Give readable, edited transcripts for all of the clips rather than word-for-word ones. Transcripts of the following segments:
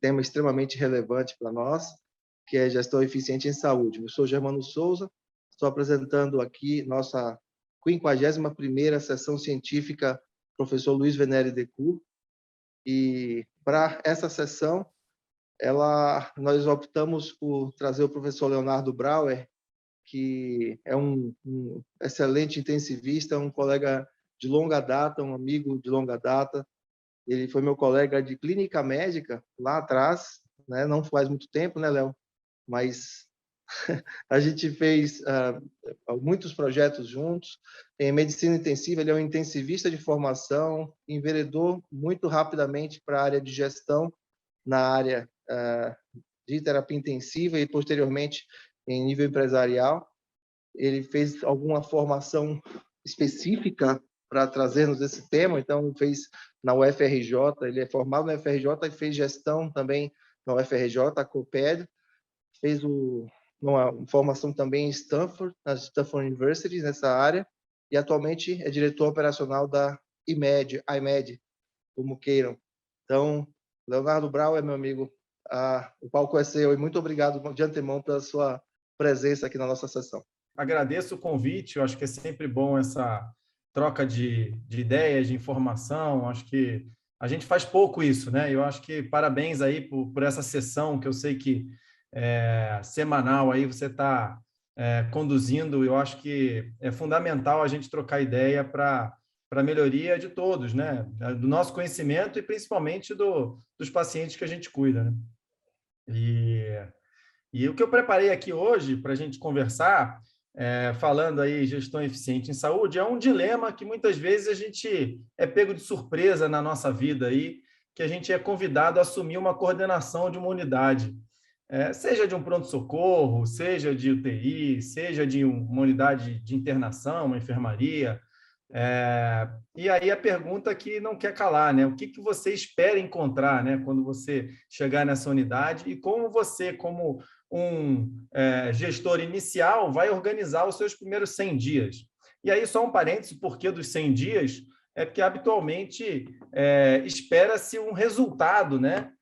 tema extremamente relevante para nós, que é gestão eficiente em saúde. Eu sou Germano Souza, estou apresentando aqui nossa 51ª sessão científica professor Luiz Venere Decour, e para essa sessão nós optamos por trazer o professor Leonardo Brauer, que é um excelente intensivista, um colega de longa data, um amigo de longa data. Ele foi meu colega de clínica médica lá atrás, né? Não faz muito tempo, né, Léo? Mas a gente fez muitos projetos juntos. Em medicina intensiva, ele é um intensivista de formação, enveredou muito rapidamente para a área de gestão, na área de terapia intensiva e, posteriormente, em nível empresarial. Ele fez alguma formação específica para trazermos esse tema, então fez na UFRJ, ele é formado na UFRJ e fez gestão também na UFRJ, a COPED, fez uma formação também em Stanford, na Stanford University, nessa área, e atualmente é diretor operacional da IMED, como queiram. Então, Leonardo Brau é meu amigo, o palco é seu, e muito obrigado de antemão pela sua presença aqui na nossa sessão. Agradeço o convite, eu acho que é sempre bom essa troca de ideias, de informação, acho que a gente faz pouco isso, né? Eu acho que parabéns aí por essa sessão, que eu sei que semanal aí você está conduzindo, eu acho que é fundamental a gente trocar ideia para a melhoria de todos, né? Do nosso conhecimento e principalmente dos pacientes que a gente cuida, né? E o que eu preparei aqui hoje para a gente conversar, falando aí gestão eficiente em saúde, é um dilema que muitas vezes a gente é pego de surpresa na nossa vida aí, que a gente é convidado a assumir uma coordenação de uma unidade, seja de um pronto-socorro, seja de UTI, seja de uma unidade de internação, uma enfermaria. E aí a pergunta que não quer calar, né? O que você espera encontrar, né, quando você chegar nessa unidade e como você, como um gestor inicial, vai organizar os seus primeiros 100 dias. E aí, só um parênteses, porque dos 100 dias, é porque habitualmente espera-se um resultado, né,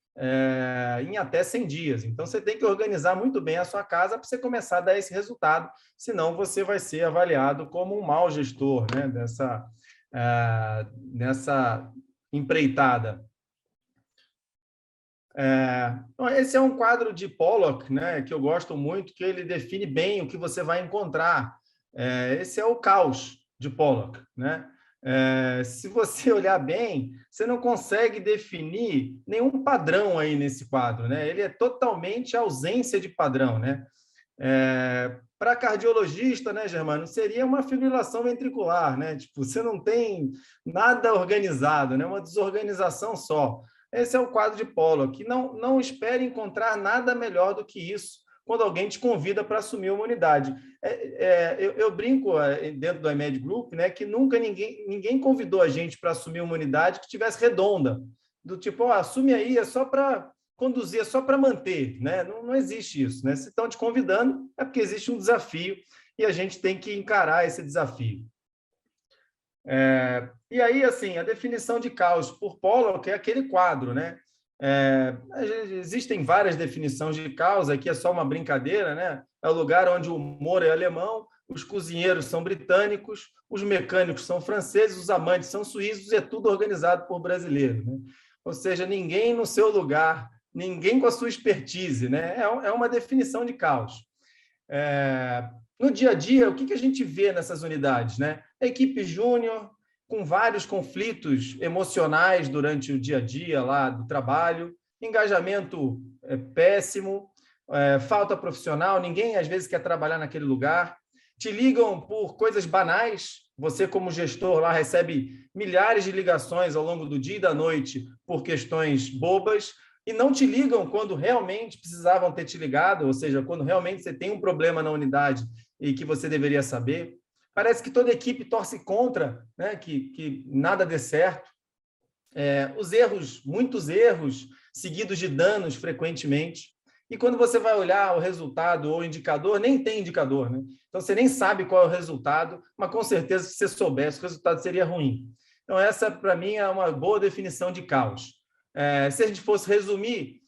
em até 100 dias. Então, você tem que organizar muito bem a sua casa para você começar a dar esse resultado, senão você vai ser avaliado como um mau gestor, né, nessa empreitada. Esse é um quadro de Pollock, né, que eu gosto muito, que ele define bem o que você vai encontrar. Esse é o caos de Pollock, né? Se você olhar bem, você não consegue definir nenhum padrão aí nesse quadro, né? Ele é totalmente ausência de padrão, né? Para cardiologista, né, Germano, seria uma fibrilação ventricular, né? Tipo, você não tem nada organizado, né? Uma desorganização só. Esse é o quadro de Pollock. Não espere encontrar nada melhor do que isso quando alguém te convida para assumir uma unidade. Eu brinco dentro do IMED Group, né, que nunca ninguém convidou a gente para assumir uma unidade que tivesse redonda, do tipo, assume aí, é só para conduzir, é só para manter, né? Não existe isso, né? Se estão te convidando, é porque existe um desafio e a gente tem que encarar esse desafio. E aí, assim, a definição de caos por Pollock é aquele quadro, né? Existem várias definições de caos, aqui é só uma brincadeira, né? É o lugar onde o humor é alemão, os cozinheiros são britânicos, os mecânicos são franceses, os amantes são suíços, e é tudo organizado por brasileiros, né? Ou seja, ninguém no seu lugar, ninguém com a sua expertise, né? É uma definição de caos. No dia a dia, o que a gente vê nessas unidades, né? A equipe júnior, com vários conflitos emocionais durante o dia a dia lá do trabalho, engajamento péssimo, falta profissional, ninguém às vezes quer trabalhar naquele lugar, te ligam por coisas banais, você como gestor lá recebe milhares de ligações ao longo do dia e da noite por questões bobas, e não te ligam quando realmente precisavam ter te ligado, ou seja, quando realmente você tem um problema na unidade e que você deveria saber. Parece que toda a equipe torce contra, né, que nada dê certo. Os erros, muitos erros, seguidos de danos frequentemente. E quando você vai olhar o resultado ou o indicador, nem tem indicador, né? Então, você nem sabe qual é o resultado, mas com certeza, se você soubesse, o resultado seria ruim. Então, essa, para mim, é uma boa definição de caos. Se a gente fosse resumir,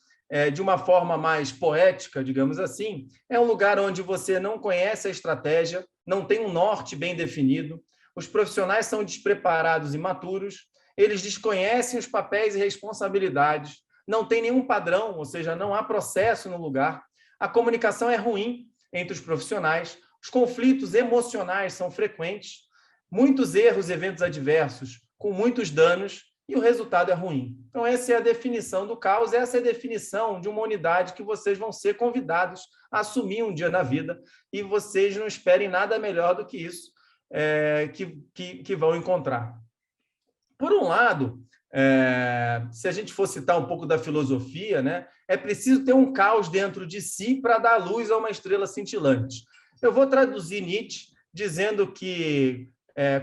de uma forma mais poética, digamos assim, é um lugar onde você não conhece a estratégia, não tem um norte bem definido, os profissionais são despreparados e imaturos, eles desconhecem os papéis e responsabilidades, não tem nenhum padrão, ou seja, não há processo no lugar, a comunicação é ruim entre os profissionais, os conflitos emocionais são frequentes, muitos erros e eventos adversos com muitos danos, e o resultado é ruim. Então, essa é a definição do caos, essa é a definição de uma unidade que vocês vão ser convidados a assumir um dia na vida, e vocês não esperem nada melhor do que isso que vão encontrar. Por um lado, se a gente for citar um pouco da filosofia, né, é preciso ter um caos dentro de si para dar luz a uma estrela cintilante. Eu vou traduzir Nietzsche dizendo que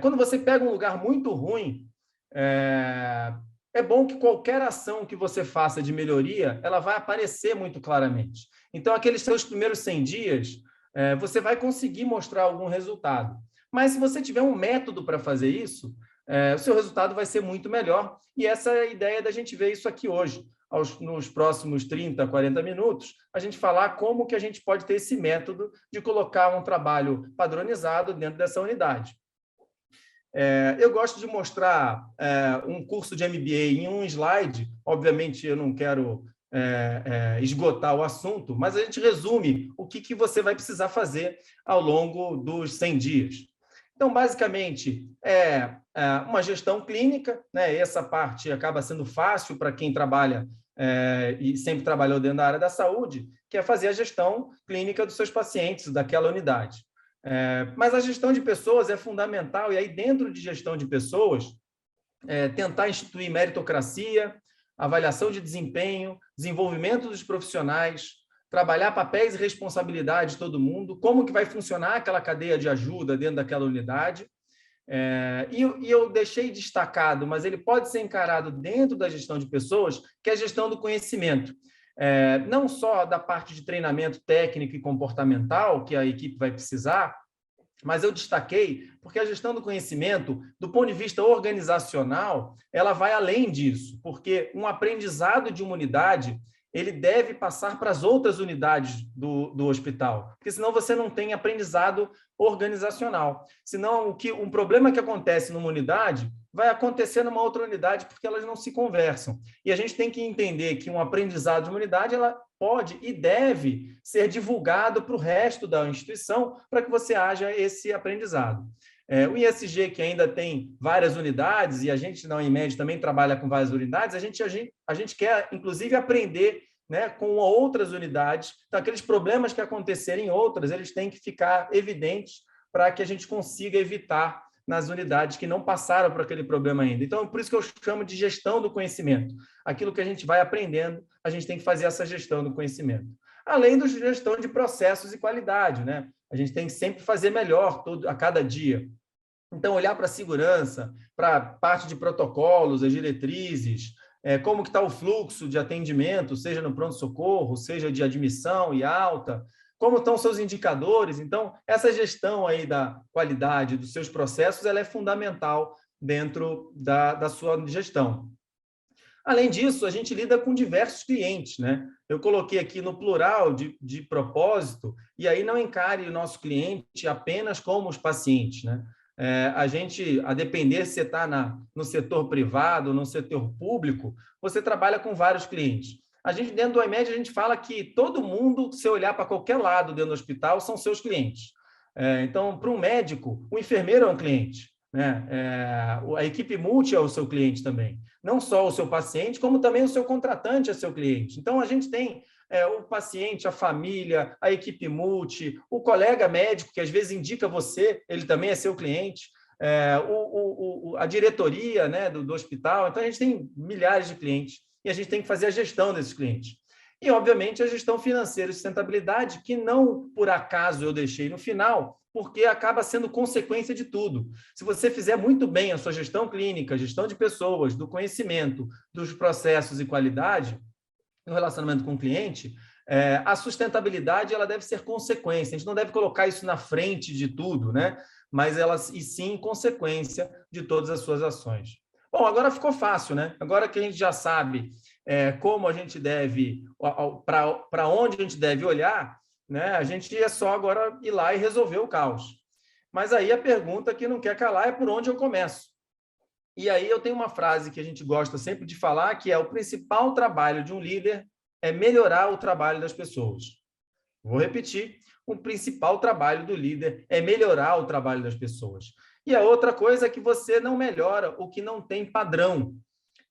quando você pega um lugar muito ruim, é bom que qualquer ação que você faça de melhoria, ela vai aparecer muito claramente. Então, aqueles seus primeiros 100 dias, você vai conseguir mostrar algum resultado. Mas se você tiver um método para fazer isso, o seu resultado vai ser muito melhor. E essa é a ideia da gente ver isso aqui hoje. Nos próximos 30, 40 minutos, a gente falar como que a gente pode ter esse método de colocar um trabalho padronizado dentro dessa unidade. Eu gosto de mostrar um curso de MBA em um slide. Obviamente, eu não quero esgotar o assunto, mas a gente resume o que você vai precisar fazer ao longo dos 100 dias. Então, basicamente, uma gestão clínica, né? Essa parte acaba sendo fácil para quem trabalha e sempre trabalhou dentro da área da saúde, que é fazer a gestão clínica dos seus pacientes, daquela unidade. Mas a gestão de pessoas é fundamental, e aí dentro de gestão de pessoas, tentar instituir meritocracia, avaliação de desempenho, desenvolvimento dos profissionais, trabalhar papéis e responsabilidades de todo mundo, como que vai funcionar aquela cadeia de ajuda dentro daquela unidade. E eu deixei destacado, mas ele pode ser encarado dentro da gestão de pessoas, que é a gestão do conhecimento. Não só da parte de treinamento técnico e comportamental, que a equipe vai precisar, mas eu destaquei porque a gestão do conhecimento, do ponto de vista organizacional, ela vai além disso, porque um aprendizado de uma unidade, ele deve passar para as outras unidades do hospital, porque senão você não tem aprendizado organizacional. Senão, um problema que acontece numa unidade vai acontecer numa outra unidade porque elas não se conversam. E a gente tem que entender que um aprendizado de uma unidade, ela pode e deve ser divulgado para o resto da instituição para que você haja esse aprendizado. O ISG, que ainda tem várias unidades, e a gente na Unimed também trabalha com várias unidades, a gente quer, inclusive, aprender, né, com outras unidades. Então, aqueles problemas que acontecerem em outras, eles têm que ficar evidentes para que a gente consiga evitar nas unidades que não passaram por aquele problema ainda. Então, por isso que eu chamo de gestão do conhecimento. Aquilo que a gente vai aprendendo, a gente tem que fazer essa gestão do conhecimento. Além da gestão de processos e qualidade, né? A gente tem que sempre fazer melhor a cada dia. Então, olhar para a segurança, para a parte de protocolos, as diretrizes, como que está o fluxo de atendimento, seja no pronto-socorro, seja de admissão e alta, como estão os seus indicadores. Então, essa gestão aí da qualidade dos seus processos, ela é fundamental dentro da sua gestão. Além disso, a gente lida com diversos clientes, né? Eu coloquei aqui no plural de propósito, e aí não encare o nosso cliente apenas como os pacientes, né? A depender se você está no setor privado ou no setor público, você trabalha com vários clientes. A gente, dentro do IMED, a gente fala que todo mundo, se olhar para qualquer lado dentro do hospital, são seus clientes. Então, para um médico, o enfermeiro é um cliente, né? A equipe multi é o seu cliente também. Não só o seu paciente, como também o seu contratante é seu cliente. Então, a gente tem o paciente, a família, a equipe multi, o colega médico, que às vezes indica você, ele também é seu cliente, a diretoria, né, do hospital. Então, a gente tem milhares de clientes e a gente tem que fazer a gestão desses clientes. E, obviamente, a gestão financeira e sustentabilidade, que não por acaso eu deixei no final, porque acaba sendo consequência de tudo. Se você fizer muito bem a sua gestão clínica, gestão de pessoas, do conhecimento, dos processos e qualidade, no relacionamento com o cliente, a sustentabilidade ela deve ser consequência. A gente não deve colocar isso na frente de tudo, né? Mas e sim consequência de todas as suas ações. Bom, agora ficou fácil, né? Agora que a gente já sabe como a gente deve, para onde a gente deve olhar, né, a gente é só agora ir lá e resolver o caos. Mas aí a pergunta que não quer calar é por onde eu começo. E aí eu tenho uma frase que a gente gosta sempre de falar, que é: o principal trabalho de um líder é melhorar o trabalho das pessoas. Vou repetir: o principal trabalho do líder é melhorar o trabalho das pessoas. E a outra coisa é que você não melhora o que não tem padrão.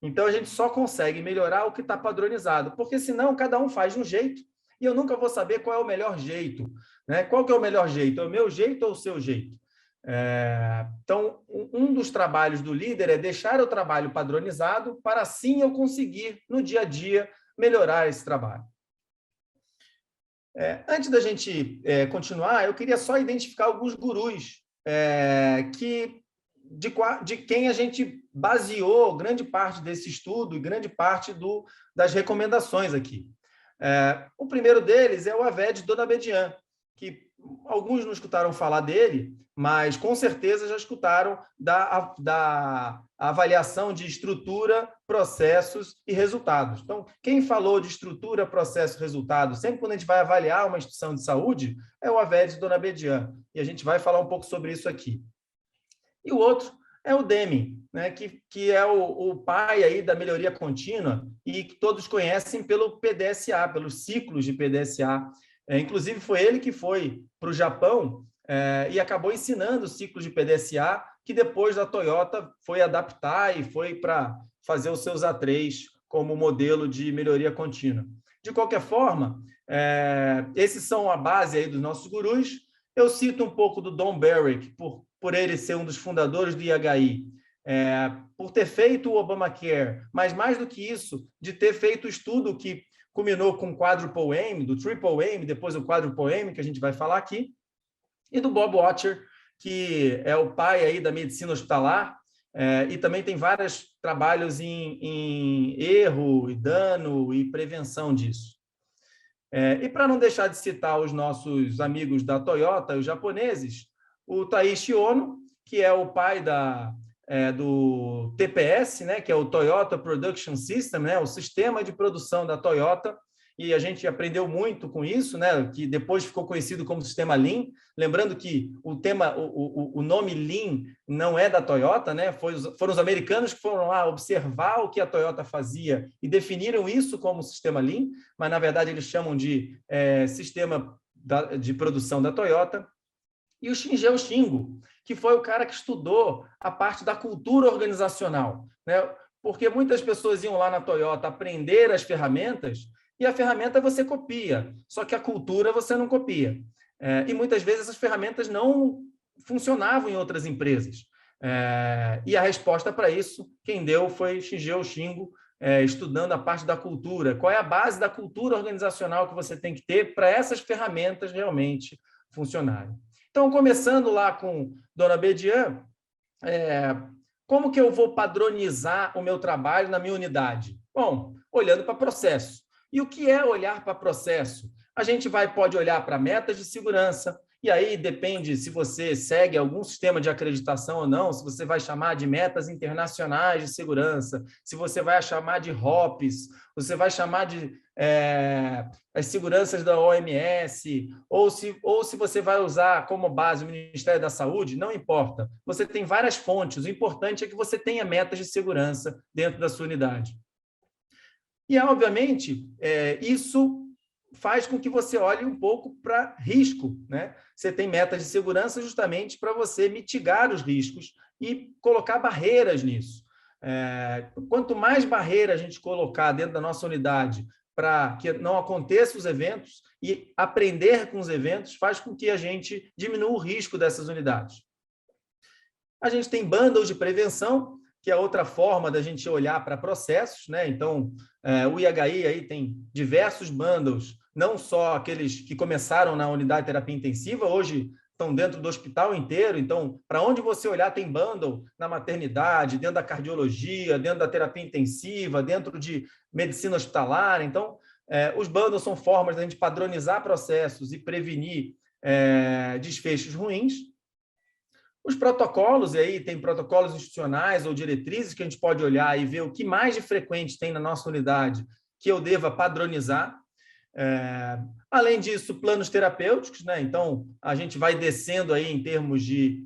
Então, a gente só consegue melhorar o que está padronizado, porque senão cada um faz de um jeito e eu nunca vou saber qual é o melhor jeito. Né? Qual que é o melhor jeito? É o meu jeito ou o seu jeito? Então, um dos trabalhos do líder é deixar o trabalho padronizado para assim eu conseguir, no dia a dia, melhorar esse trabalho. Antes da gente continuar, eu queria só identificar alguns gurus de quem a gente baseou grande parte desse estudo e grande parte das recomendações aqui. O primeiro deles é o Aved Donabedian, que alguns não escutaram falar dele, mas com certeza já escutaram da avaliação de estrutura, processos e resultados. Então, quem falou de estrutura, processo e resultado, sempre quando a gente vai avaliar uma instituição de saúde, é o Aved Donabedian, e a gente vai falar um pouco sobre isso aqui. E o outro é o Deming, né, que é o pai aí da melhoria contínua e que todos conhecem pelo PDSA, pelos ciclos de PDSA. Inclusive, foi ele que foi para o Japão e acabou ensinando os ciclos de PDSA, que depois da Toyota foi adaptar e foi para fazer os seus A3 como modelo de melhoria contínua. De qualquer forma, esses são a base aí dos nossos gurus. Eu cito um pouco do Don Berwick, por ele ser um dos fundadores do IHI, por ter feito o Obamacare, mas mais do que isso, de ter feito o estudo que culminou com o Quadruple Aim, do Triple Aim, depois o Quadruple Aim, que a gente vai falar aqui, e do Bob Watcher, que é o pai aí da medicina hospitalar, e também tem vários trabalhos em erro e dano e prevenção disso. E para não deixar de citar os nossos amigos da Toyota, os japoneses, o Taiichi Ohno, que é o pai do TPS, né, que é o Toyota Production System, né, o sistema de produção da Toyota, e a gente aprendeu muito com isso, né, que depois ficou conhecido como sistema Lean. Lembrando que o nome Lean não é da Toyota, né, foram os americanos que foram lá observar o que a Toyota fazia e definiram isso como sistema Lean, mas, na verdade, eles chamam de sistema de produção da Toyota. E o Shinjeo Shingo, que foi o cara que estudou a parte da cultura organizacional, né? Porque muitas pessoas iam lá na Toyota aprender as ferramentas e a ferramenta você copia, só que a cultura você não copia. E muitas vezes essas ferramentas não funcionavam em outras empresas. E a resposta para isso, quem deu foi Shinjeo Shingo, estudando a parte da cultura. Qual é a base da cultura organizacional que você tem que ter para essas ferramentas realmente funcionarem? Então, começando lá com Donabedian, como que eu vou padronizar o meu trabalho na minha unidade? Bom, olhando para processo. E o que é olhar para processo? A gente pode olhar para metas de segurança, e aí depende se você segue algum sistema de acreditação ou não, se você vai chamar de metas internacionais de segurança, se você vai chamar de ROPs, você vai chamar de as seguranças da OMS, ou se você vai usar como base o Ministério da Saúde, não importa. Você tem várias fontes, o importante é que você tenha metas de segurança dentro da sua unidade. E, obviamente, isso faz com que você olhe um pouco para risco, né? Você tem metas de segurança justamente para você mitigar os riscos e colocar barreiras nisso. Quanto mais barreira a gente colocar dentro da nossa unidade para que não aconteçam os eventos e aprender com os eventos, faz com que a gente diminua o risco dessas unidades. A gente tem bundles de prevenção, que é outra forma da gente olhar para processos, né? Então, o IHI aí tem diversos bundles, não só aqueles que começaram na unidade de terapia intensiva, hoje estão dentro do hospital inteiro. Então, para onde você olhar, tem bundle na maternidade, dentro da cardiologia, dentro da terapia intensiva, dentro de medicina hospitalar. Então, os bundles são formas da gente padronizar processos e prevenir desfechos ruins. Os protocolos, e aí tem protocolos institucionais ou diretrizes que a gente pode olhar e ver o que mais de frequente tem na nossa unidade que eu deva padronizar. Além disso, planos terapêuticos, né? Então, a gente vai descendo aí em termos de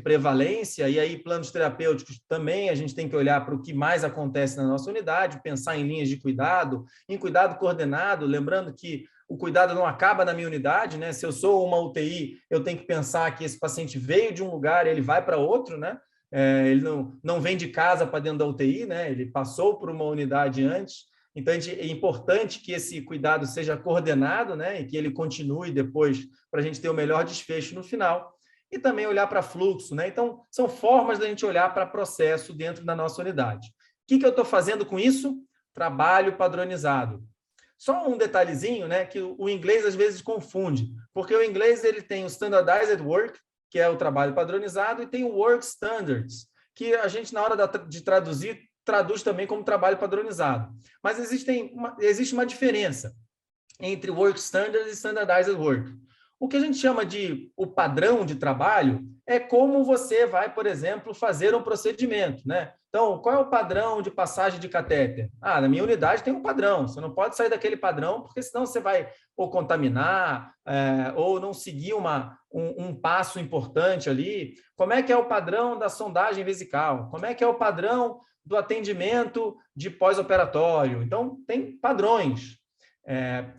prevalência, e aí planos terapêuticos também a gente tem que olhar para o que mais acontece na nossa unidade, pensar em linhas de cuidado, em cuidado coordenado, lembrando que o cuidado não acaba na minha unidade, né? Se eu sou uma UTI, eu tenho que pensar que esse paciente veio de um lugar e ele vai para outro, né? Ele não vem de casa para dentro da UTI, né? Ele passou por uma unidade antes. Então, é importante que esse cuidado seja coordenado, né, e que ele continue depois para a gente ter o melhor desfecho no final. E também olhar para fluxo, né? Então, são formas da gente olhar para processo dentro da nossa unidade. O que eu estou fazendo com isso? Trabalho padronizado. Só um detalhezinho, né, que o inglês às vezes confunde, porque o inglês ele tem o Standardized Work, que é o trabalho padronizado, e tem o Work Standards, que a gente, na hora de traduzir, traduz também como trabalho padronizado. Mas existe uma diferença entre Work Standards e Standardized Work. O que a gente chama de o padrão de trabalho é como você vai, por exemplo, fazer um procedimento, né? Então, qual é o padrão de passagem de catéter? Na minha unidade tem um padrão, você não pode sair daquele padrão, porque senão você vai ou contaminar, ou não seguir um passo importante ali. Como é que é o padrão da sondagem vesical? Como é que é o padrão do atendimento de pós-operatório? Então, tem padrões.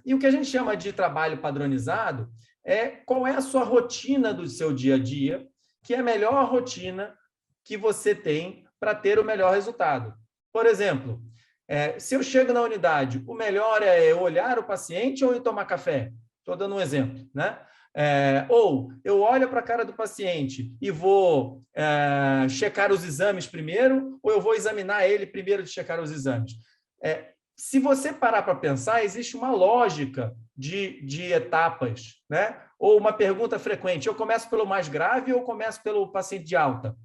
E o que a gente chama de trabalho padronizado é qual é a sua rotina do seu dia a dia, que é a melhor rotina que você tem para ter o melhor resultado. Por exemplo, se eu chego na unidade, o melhor é eu olhar o paciente ou ir tomar café? Estou dando um exemplo, né? Ou eu olho para a cara do paciente e vou checar os exames primeiro, ou eu vou examinar ele primeiro de checar os exames. Se você parar para pensar, existe uma lógica de etapas, né? Ou uma pergunta frequente: eu começo pelo mais grave ou começo pelo paciente de alta?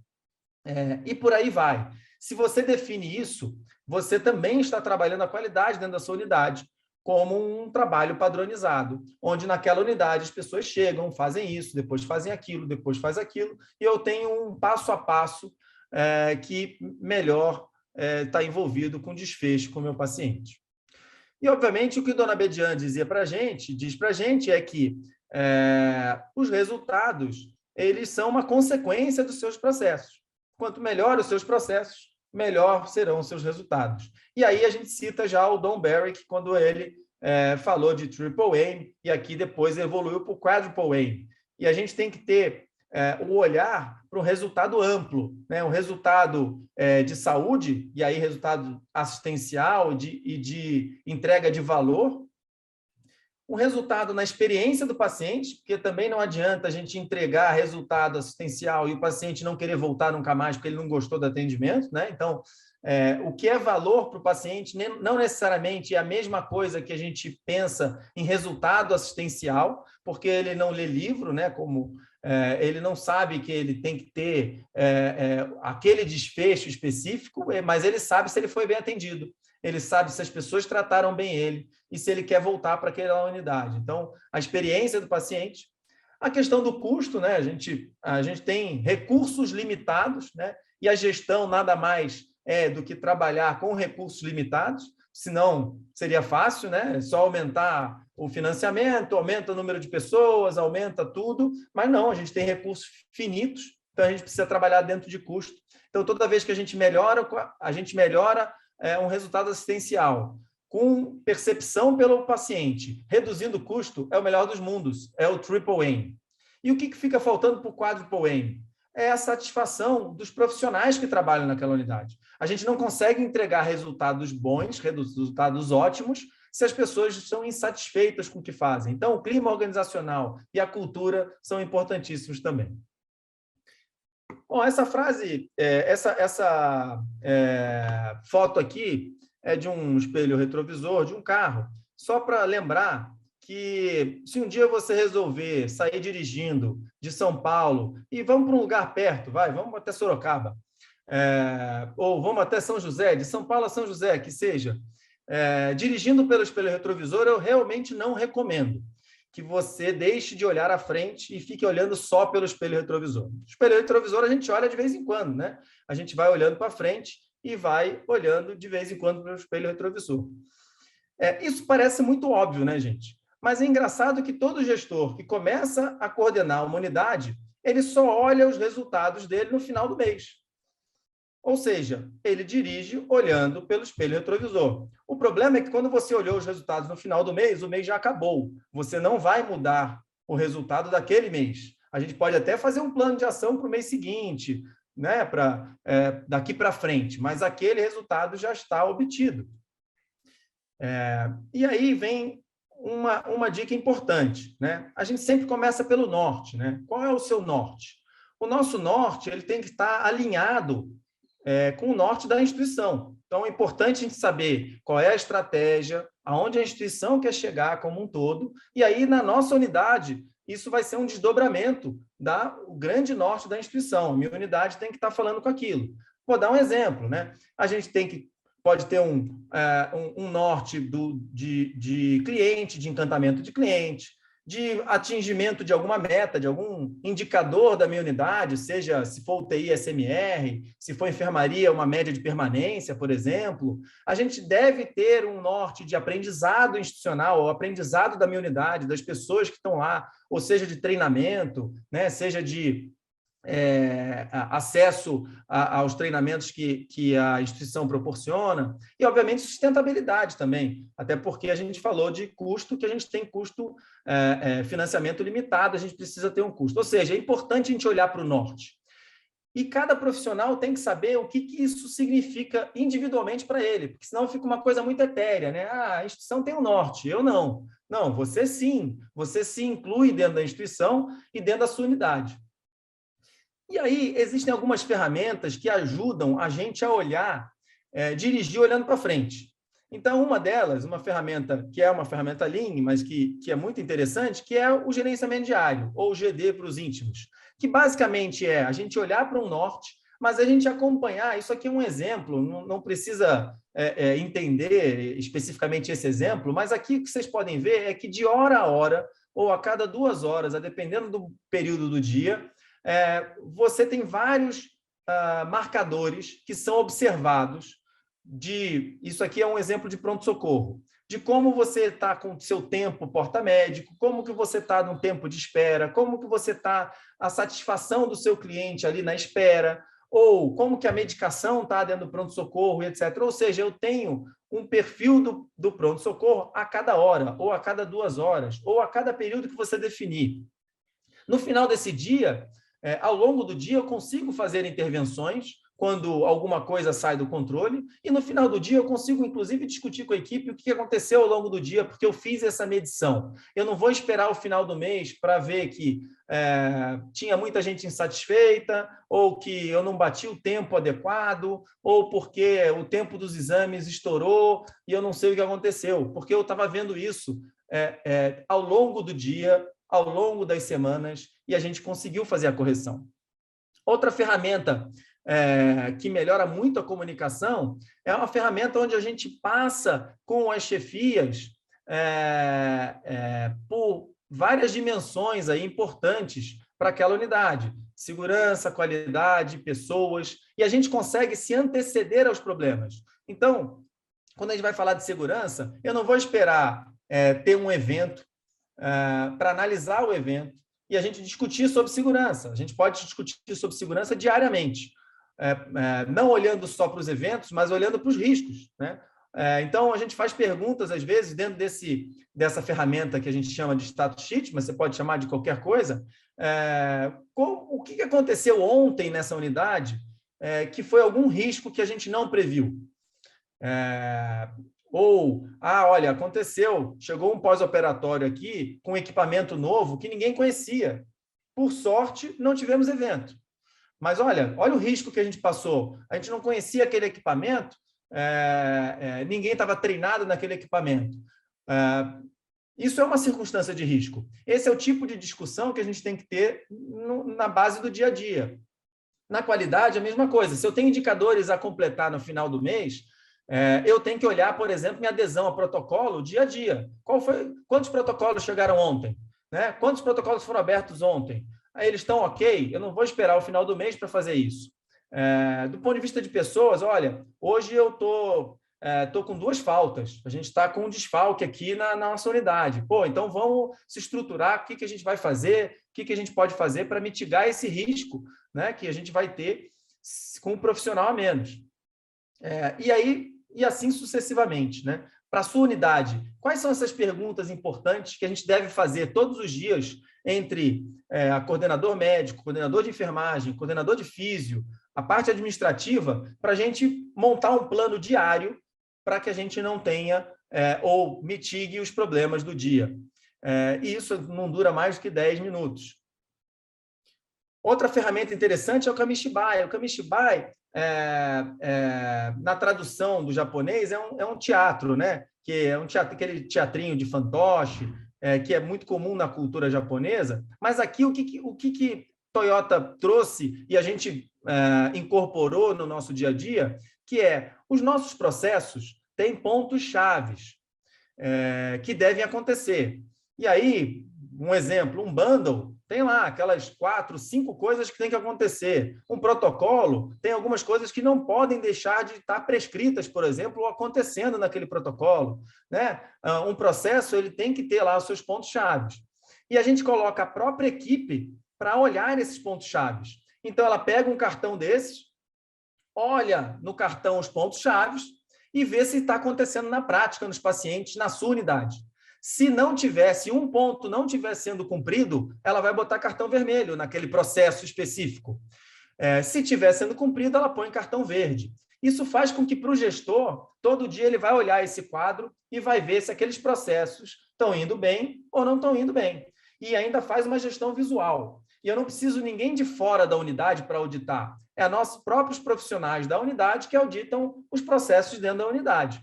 E por aí vai. Se você define isso, você também está trabalhando a qualidade dentro da sua unidade, como um trabalho padronizado, onde naquela unidade as pessoas chegam, fazem isso, depois fazem aquilo, depois faz aquilo, e eu tenho um passo a passo que melhor está envolvido com desfecho com o meu paciente. E, obviamente, o que a dona Bedian diz para a gente é que os resultados eles são uma consequência dos seus processos. Quanto melhor os seus processos, melhor serão os seus resultados. E aí a gente cita já o Don Barrick, quando ele falou de Triple Aim, e aqui depois evoluiu para o Quadruple Aim. E a gente tem que ter o olhar para um resultado amplo, né? Um resultado de saúde, e aí resultado assistencial e de entrega de valor, um resultado na experiência do paciente, porque também não adianta a gente entregar resultado assistencial e o paciente não querer voltar nunca mais porque ele não gostou do atendimento, né? Então, o que é valor para o paciente não necessariamente é a mesma coisa que a gente pensa em resultado assistencial, porque ele não lê livro, né? Como ele não sabe que ele tem que ter aquele desfecho específico, mas ele sabe se ele foi bem atendido. Ele sabe se as pessoas trataram bem ele e se ele quer voltar para aquela unidade. Então, a experiência do paciente, a questão do custo, né? A gente tem recursos limitados, né? E a gestão nada mais do que trabalhar com recursos limitados, senão seria fácil, né? Só aumentar o financiamento, aumenta o número de pessoas, aumenta tudo, mas não, a gente tem recursos finitos, então a gente precisa trabalhar dentro de custo. Então, toda vez que a gente melhora um resultado assistencial com percepção pelo paciente, reduzindo o custo, é o melhor dos mundos, é o Triple Aim. E o que fica faltando para o Quadruple Aim? É a satisfação dos profissionais que trabalham naquela unidade. A gente não consegue entregar resultados bons, resultados ótimos, se as pessoas estão insatisfeitas com o que fazem. Então, o clima organizacional e a cultura são importantíssimos também. Bom, essa frase, essa foto aqui é de um espelho retrovisor de um carro, só para lembrar que se um dia você resolver sair dirigindo de São Paulo e vamos para um lugar perto, vamos até Sorocaba, ou vamos até São José, de São Paulo a São José, que seja, dirigindo pelo espelho retrovisor, eu realmente não recomendo. que você deixe de olhar à frente e fique olhando só pelo espelho retrovisor. O espelho retrovisor a gente olha de vez em quando, né? A gente vai olhando para frente e vai olhando de vez em quando para o espelho retrovisor. Isso parece muito óbvio, né, gente? Mas é engraçado que todo gestor que começa a coordenar uma unidade, ele só olha os resultados dele no final do mês. Ou seja, ele dirige olhando pelo espelho retrovisor. O problema é que quando você olhou os resultados no final do mês, o mês já acabou. Você não vai mudar o resultado daquele mês. A gente pode até fazer um plano de ação para o mês seguinte, né, daqui para frente, mas aquele resultado já está obtido. E aí vem uma dica importante, né? A gente sempre começa pelo norte, né? Qual é o seu norte? O nosso norte ele tem que estar alinhado com o norte da instituição. Então, é importante a gente saber qual é a estratégia, aonde a instituição quer chegar como um todo, e aí, na nossa unidade, isso vai ser um desdobramento do grande norte da instituição. A minha unidade tem que estar falando com aquilo. Vou dar um exemplo, né? A gente pode ter um norte de cliente, de encantamento de cliente, de atingimento de alguma meta, de algum indicador da minha unidade, seja se for UTI, SMR, se for enfermaria, uma média de permanência, por exemplo. A gente deve ter um norte de aprendizado institucional, ou aprendizado da minha unidade, das pessoas que estão lá, ou seja, de treinamento, né? Seja de acesso aos treinamentos que a instituição proporciona, e, obviamente, sustentabilidade também, até porque a gente falou de custo, que a gente tem custo, financiamento limitado, a gente precisa ter um custo. Ou seja, é importante a gente olhar para o norte. E cada profissional tem que saber o que isso significa individualmente para ele, porque senão fica uma coisa muito etérea, né? A instituição tem um norte, eu não. Não, você se inclui dentro da instituição e dentro da sua unidade. E aí, existem algumas ferramentas que ajudam a gente a olhar, dirigir olhando para frente. Então, uma delas, uma ferramenta que é uma ferramenta Lean, mas que é muito interessante, que é o gerenciamento diário, ou GD para os íntimos, que basicamente é a gente olhar para um norte, mas a gente acompanhar. Isso aqui é um exemplo, não precisa entender especificamente esse exemplo, mas aqui o que vocês podem ver é que de hora a hora, ou a cada 2 horas, dependendo do período do dia, você tem vários marcadores que são observados isso aqui é um exemplo de pronto-socorro, de como você está com o seu tempo porta-médico, como que você está no tempo de espera, como que você está a satisfação do seu cliente ali na espera, ou como que a medicação está dentro do pronto-socorro, etc. Ou seja, eu tenho um perfil do pronto-socorro a cada hora, ou a cada 2 horas, ou a cada período que você definir. No final desse dia, ao longo do dia, eu consigo fazer intervenções quando alguma coisa sai do controle, e no final do dia eu consigo, inclusive, discutir com a equipe o que aconteceu ao longo do dia, porque eu fiz essa medição. Eu não vou esperar o final do mês para ver que tinha muita gente insatisfeita, ou que eu não bati o tempo adequado, ou porque o tempo dos exames estourou e eu não sei o que aconteceu, porque eu estava vendo isso ao longo do dia, ao longo das semanas, e a gente conseguiu fazer a correção. Outra ferramenta que melhora muito a comunicação é uma ferramenta onde a gente passa com as chefias por várias dimensões aí importantes para aquela unidade. Segurança, qualidade, pessoas, e a gente consegue se anteceder aos problemas. Então, quando a gente vai falar de segurança, eu não vou esperar ter um evento para analisar o evento e a gente discutir sobre segurança. A gente pode discutir sobre segurança diariamente, não olhando só para os eventos, mas olhando para os riscos, né? Então, a gente faz perguntas, às vezes, dentro dessa ferramenta que a gente chama de status sheet, mas você pode chamar de qualquer coisa. O que aconteceu ontem nessa unidade que foi algum risco que a gente não previu? Olha, aconteceu, chegou um pós-operatório aqui com equipamento novo que ninguém conhecia. Por sorte, não tivemos evento. Mas olha o risco que a gente passou. A gente não conhecia aquele equipamento, ninguém estava treinado naquele equipamento. Isso é uma circunstância de risco. Esse é o tipo de discussão que a gente tem que ter na base do dia a dia. Na qualidade, a mesma coisa. Se eu tenho indicadores a completar no final do mês, eu tenho que olhar, por exemplo, minha adesão a protocolo dia a dia. Quantos protocolos chegaram ontem? né? Quantos protocolos foram abertos ontem? Aí eles estão ok, eu não vou esperar o final do mês para fazer isso. Do ponto de vista de pessoas, olha, hoje eu tô com 2 faltas, a gente está com um desfalque aqui na nossa unidade. Pô, então vamos se estruturar, o que a gente vai fazer, o que a gente pode fazer para mitigar esse risco, né, que a gente vai ter com um profissional a menos. E assim sucessivamente, né? Para a sua unidade, quais são essas perguntas importantes que a gente deve fazer todos os dias entre a coordenador médico, coordenador de enfermagem, coordenador de físio, a parte administrativa, para a gente montar um plano diário para que a gente não tenha ou mitigue os problemas do dia. E isso não dura mais do que 10 minutos. Outra ferramenta interessante é o Kamishibai. O Kamishibai, na tradução do japonês, é um teatro, né? Que é aquele teatrinho de fantoche, que é muito comum na cultura japonesa. Mas aqui, o que Toyota trouxe e a gente incorporou no nosso dia a dia, que os nossos processos têm pontos chaves que devem acontecer. E aí, um exemplo, um bundle tem lá aquelas 4, 5 coisas que tem que acontecer. Um protocolo tem algumas coisas que não podem deixar de estar prescritas, por exemplo, ou acontecendo naquele protocolo, né? Um processo ele tem que ter lá os seus pontos chaves. E a gente coloca a própria equipe para olhar esses pontos chaves. Então, ela pega um cartão desses, olha no cartão os pontos chaves e vê se está acontecendo na prática nos pacientes, na sua unidade. Se não tivesse, um ponto não tivesse sendo cumprido, ela vai botar cartão vermelho naquele processo específico. Se estiver sendo cumprido, ela põe cartão verde. Isso faz com que, para o gestor, todo dia ele vai olhar esse quadro e vai ver se aqueles processos estão indo bem ou não estão indo bem. E ainda faz uma gestão visual. E eu não preciso ninguém de fora da unidade para auditar. É nossos próprios profissionais da unidade que auditam os processos dentro da unidade.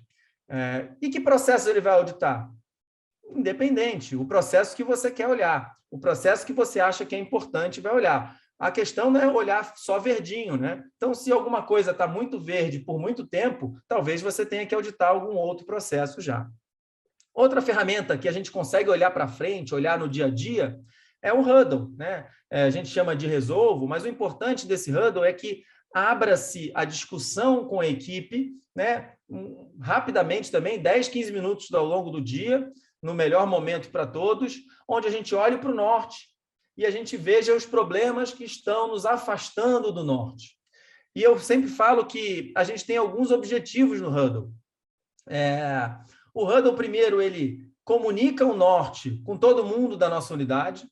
E que processo ele vai auditar? Independente, o processo que você quer olhar, o processo que você acha que é importante vai olhar. A questão não é olhar só verdinho, né? Então, se alguma coisa está muito verde por muito tempo, talvez você tenha que auditar algum outro processo já. Outra ferramenta que a gente consegue olhar para frente, olhar no dia a dia, é o Huddle, né? A gente chama de resolvo, mas o importante desse Huddle é que abra-se a discussão com a equipe, né? Rapidamente também, 10, 15 minutos ao longo do dia, no melhor momento para todos, onde a gente olhe para o norte e a gente veja os problemas que estão nos afastando do norte. E eu sempre falo que a gente tem alguns objetivos no Huddle. O Huddle, primeiro, ele comunica o norte com todo mundo da nossa unidade,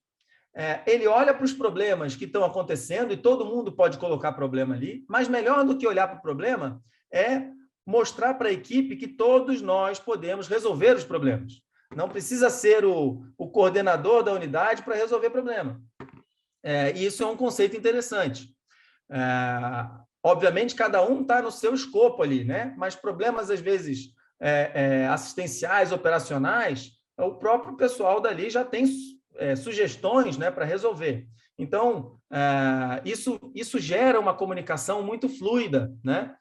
ele olha para os problemas que estão acontecendo, e todo mundo pode colocar problema ali, mas melhor do que olhar para o problema é mostrar para a equipe que todos nós podemos resolver os problemas. Não precisa ser o coordenador da unidade para resolver problema. E isso é um conceito interessante. Obviamente, cada um está no seu escopo ali, né? Mas problemas, às vezes, assistenciais, operacionais, o próprio pessoal dali já tem sugestões, né, para resolver. Então, isso gera uma comunicação muito fluida, né?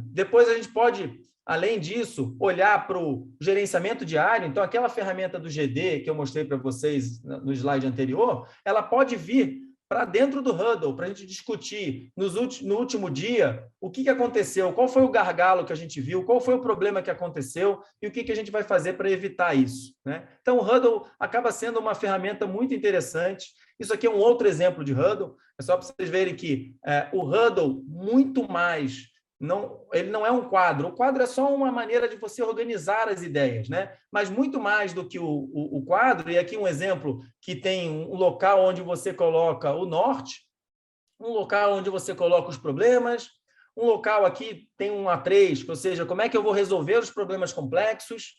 Depois a gente pode, além disso, olhar para o gerenciamento diário. Então, aquela ferramenta do GD que eu mostrei para vocês no slide anterior, ela pode vir para dentro do Huddle, para a gente discutir no último dia o que aconteceu, qual foi o gargalo que a gente viu, qual foi o problema que aconteceu e o que a gente vai fazer para evitar isso, né? Então, o Huddle acaba sendo uma ferramenta muito interessante. Isso aqui é um outro exemplo de Huddle, é só para vocês verem que o Huddle, muito mais, ele não é um quadro. O quadro é só uma maneira de você organizar as ideias, né? Mas muito mais do que o quadro, e aqui um exemplo que tem um local onde você coloca o norte, um local onde você coloca os problemas, um local aqui tem um A3, ou seja, como é que eu vou resolver os problemas complexos,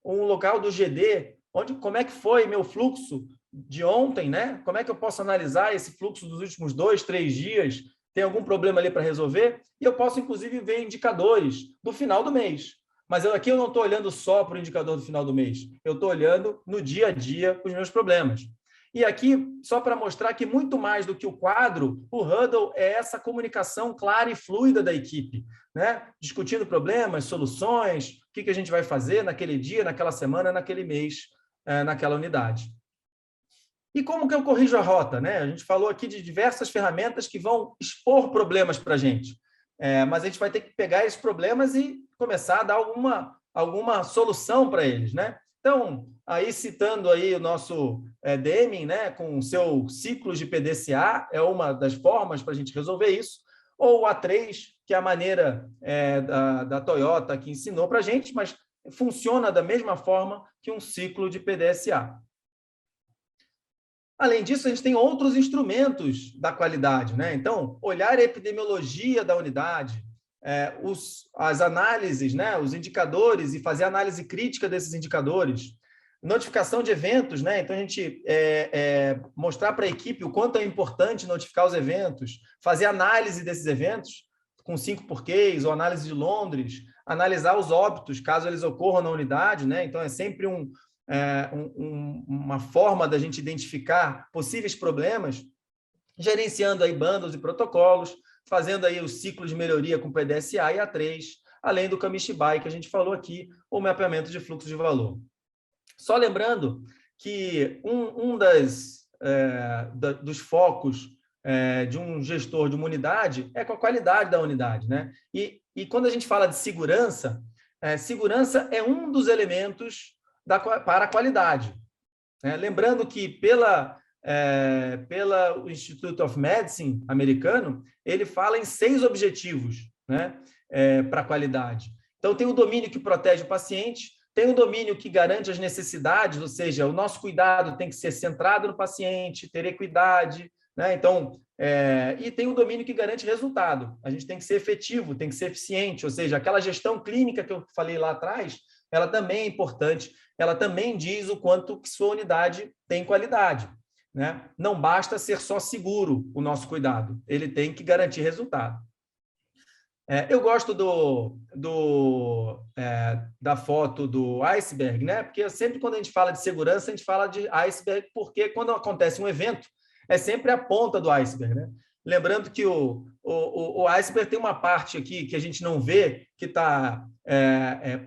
um local do GD, como é que foi meu fluxo de ontem, né? Como é que eu posso analisar esse fluxo dos últimos 2, 3 dias? Tem algum problema ali para resolver? E eu posso, inclusive, ver indicadores do final do mês. Mas aqui eu não estou olhando só para o indicador do final do mês. Eu estou olhando no dia a dia os meus problemas. E aqui, só para mostrar que muito mais do que o quadro, o Huddle é essa comunicação clara e fluida da equipe, né? Discutindo problemas, soluções, o que a gente vai fazer naquele dia, naquela semana, naquele mês naquela unidade. E como que eu corrijo a rota, né? A gente falou aqui de diversas ferramentas que vão expor problemas para a gente, mas a gente vai ter que pegar esses problemas e começar a dar alguma solução para eles, né? Então, aí citando aí o nosso Deming, né, com o seu ciclo de PDCA, é uma das formas para a gente resolver isso, ou o A3, que é a maneira da Toyota que ensinou para a gente, mas funciona da mesma forma que um ciclo de PDCA. Além disso, a gente tem outros instrumentos da qualidade, né? Então, olhar a epidemiologia da unidade, as análises, né? Os indicadores e fazer análise crítica desses indicadores, notificação de eventos, né? Então, a gente mostrar para a equipe o quanto é importante notificar os eventos, fazer análise desses eventos com 5 porquês ou análise de Londres, analisar os óbitos, caso eles ocorram na unidade, né? Então, é sempre uma forma da gente identificar possíveis problemas, gerenciando aí bundles e protocolos, fazendo aí o ciclo de melhoria com PDSA e A3, além do Kamishibai, que a gente falou aqui, o mapeamento de fluxo de valor. Só lembrando que dos focos de um gestor de uma unidade é com a qualidade da unidade, né? E quando a gente fala de segurança, segurança é um dos elementos para a qualidade. Lembrando que pela Institute of Medicine americano, ele fala em 6 objetivos, né, para a qualidade. Então, tem o domínio que protege o paciente, tem o domínio que garante as necessidades, ou seja, o nosso cuidado tem que ser centrado no paciente, ter equidade, né? Então, e tem o domínio que garante resultado. A gente tem que ser efetivo, tem que ser eficiente, ou seja, aquela gestão clínica que eu falei lá atrás, ela também é importante, ela também diz o quanto que sua unidade tem qualidade, né? Não basta ser só seguro o nosso cuidado, ele tem que garantir resultado. Eu gosto da foto do iceberg, né? Porque sempre quando a gente fala de segurança, a gente fala de iceberg, porque quando acontece um evento, é sempre a ponta do iceberg, né? Lembrando que o iceberg tem uma parte aqui que a gente não vê, que está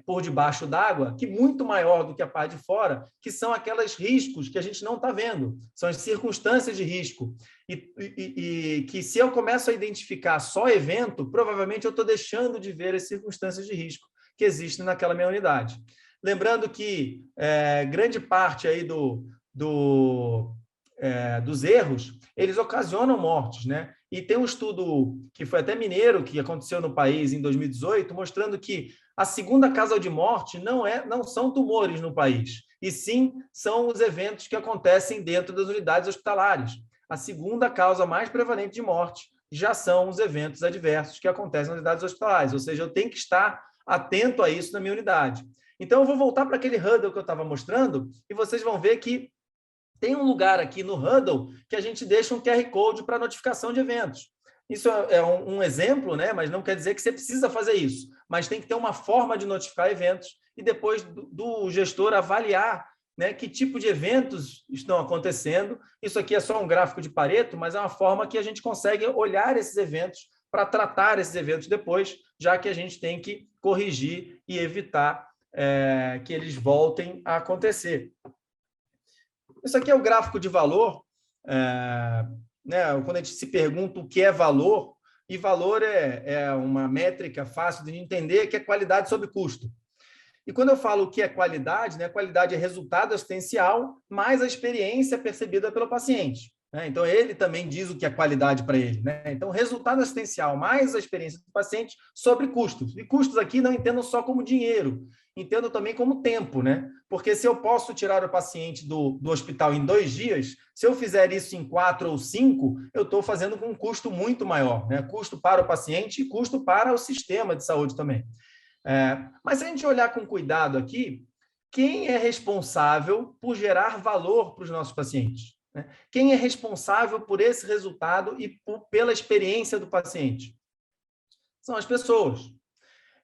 por debaixo d'água, que é muito maior do que a parte de fora, que são aqueles riscos que a gente não está vendo, são as circunstâncias de risco. E que se eu começo a identificar só evento, provavelmente eu estou deixando de ver as circunstâncias de risco que existem naquela minha unidade. Lembrando que grande parte aí dos erros, eles ocasionam mortes, né? E tem um estudo que foi até mineiro, que aconteceu no país em 2018, mostrando que a segunda causa de morte não são tumores no país, e sim são os eventos que acontecem dentro das unidades hospitalares. A segunda causa mais prevalente de morte já são os eventos adversos que acontecem nas unidades hospitalares, ou seja, eu tenho que estar atento a isso na minha unidade. Então, eu vou voltar para aquele huddle que eu estava mostrando e vocês vão ver que tem um lugar aqui no Huddle que a gente deixa um QR Code para notificação de eventos. Isso é um exemplo, né? Mas não quer dizer que você precisa fazer isso. Mas tem que ter uma forma de notificar eventos e depois do gestor avaliar, né, que tipo de eventos estão acontecendo. Isso aqui é só um gráfico de Pareto, mas é uma forma que a gente consegue olhar esses eventos para tratar esses eventos depois, já que a gente tem que corrigir e evitar que eles voltem a acontecer. Isso aqui é o gráfico de valor, né? Quando a gente se pergunta o que é valor, e valor é uma métrica fácil de entender, que é qualidade sobre custo. E quando eu falo o que é qualidade, né? Qualidade é resultado assistencial mais a experiência percebida pelo paciente, né? Então, ele também diz o que é qualidade para ele, né? Então, resultado assistencial mais a experiência do paciente sobre custos. E custos aqui não entendo só como dinheiro, entendo também como tempo, né? Porque se eu posso tirar o paciente do hospital em 2 dias, se eu fizer isso em 4 ou 5, eu estou fazendo com um custo muito maior, né? Custo para o paciente e custo para o sistema de saúde também. Mas se a gente olhar com cuidado aqui, quem é responsável por gerar valor para os nossos pacientes, né? Quem é responsável por esse resultado e pela experiência do paciente? São as pessoas.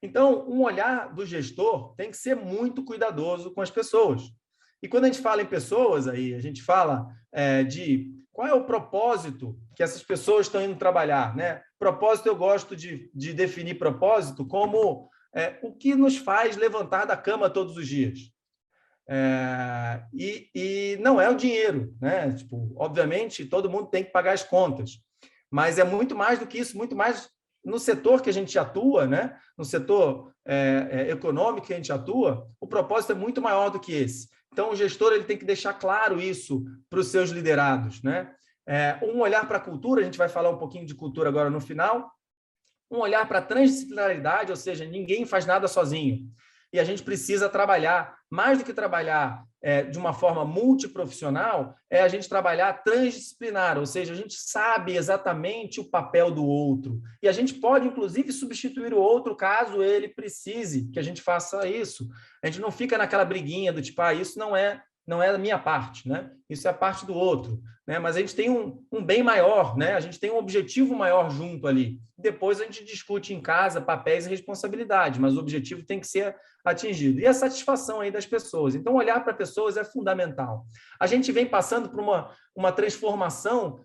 Então, um olhar do gestor tem que ser muito cuidadoso com as pessoas. E quando a gente fala em pessoas, aí, a gente fala de qual é o propósito que essas pessoas estão indo trabalhar, né? Propósito, eu gosto de definir propósito como o que nos faz levantar da cama todos os dias. E não é o dinheiro, né? Tipo, obviamente, todo mundo tem que pagar as contas, mas é muito mais do que isso, muito mais no setor que a gente atua, né? No setor econômico que a gente atua, o propósito é muito maior do que esse. Então, o gestor ele tem que deixar claro isso para os seus liderados, né? Um olhar para a cultura, a gente vai falar um pouquinho de cultura agora no final, um olhar para a transdisciplinaridade, ou seja, ninguém faz nada sozinho. E a gente precisa trabalhar, mais do que trabalhar de uma forma multiprofissional, é a gente trabalhar transdisciplinar, ou seja, a gente sabe exatamente o papel do outro. E a gente pode, inclusive, substituir o outro caso ele precise que a gente faça isso. A gente não fica naquela briguinha do tipo, isso não é da minha parte, né? Isso é a parte do outro, né? Mas a gente tem um bem maior, né? A gente tem um objetivo maior junto ali. Depois a gente discute em casa papéis e responsabilidade, mas o objetivo tem que ser atingido. E a satisfação aí das pessoas. Então, olhar para pessoas é fundamental. A gente vem passando por uma transformação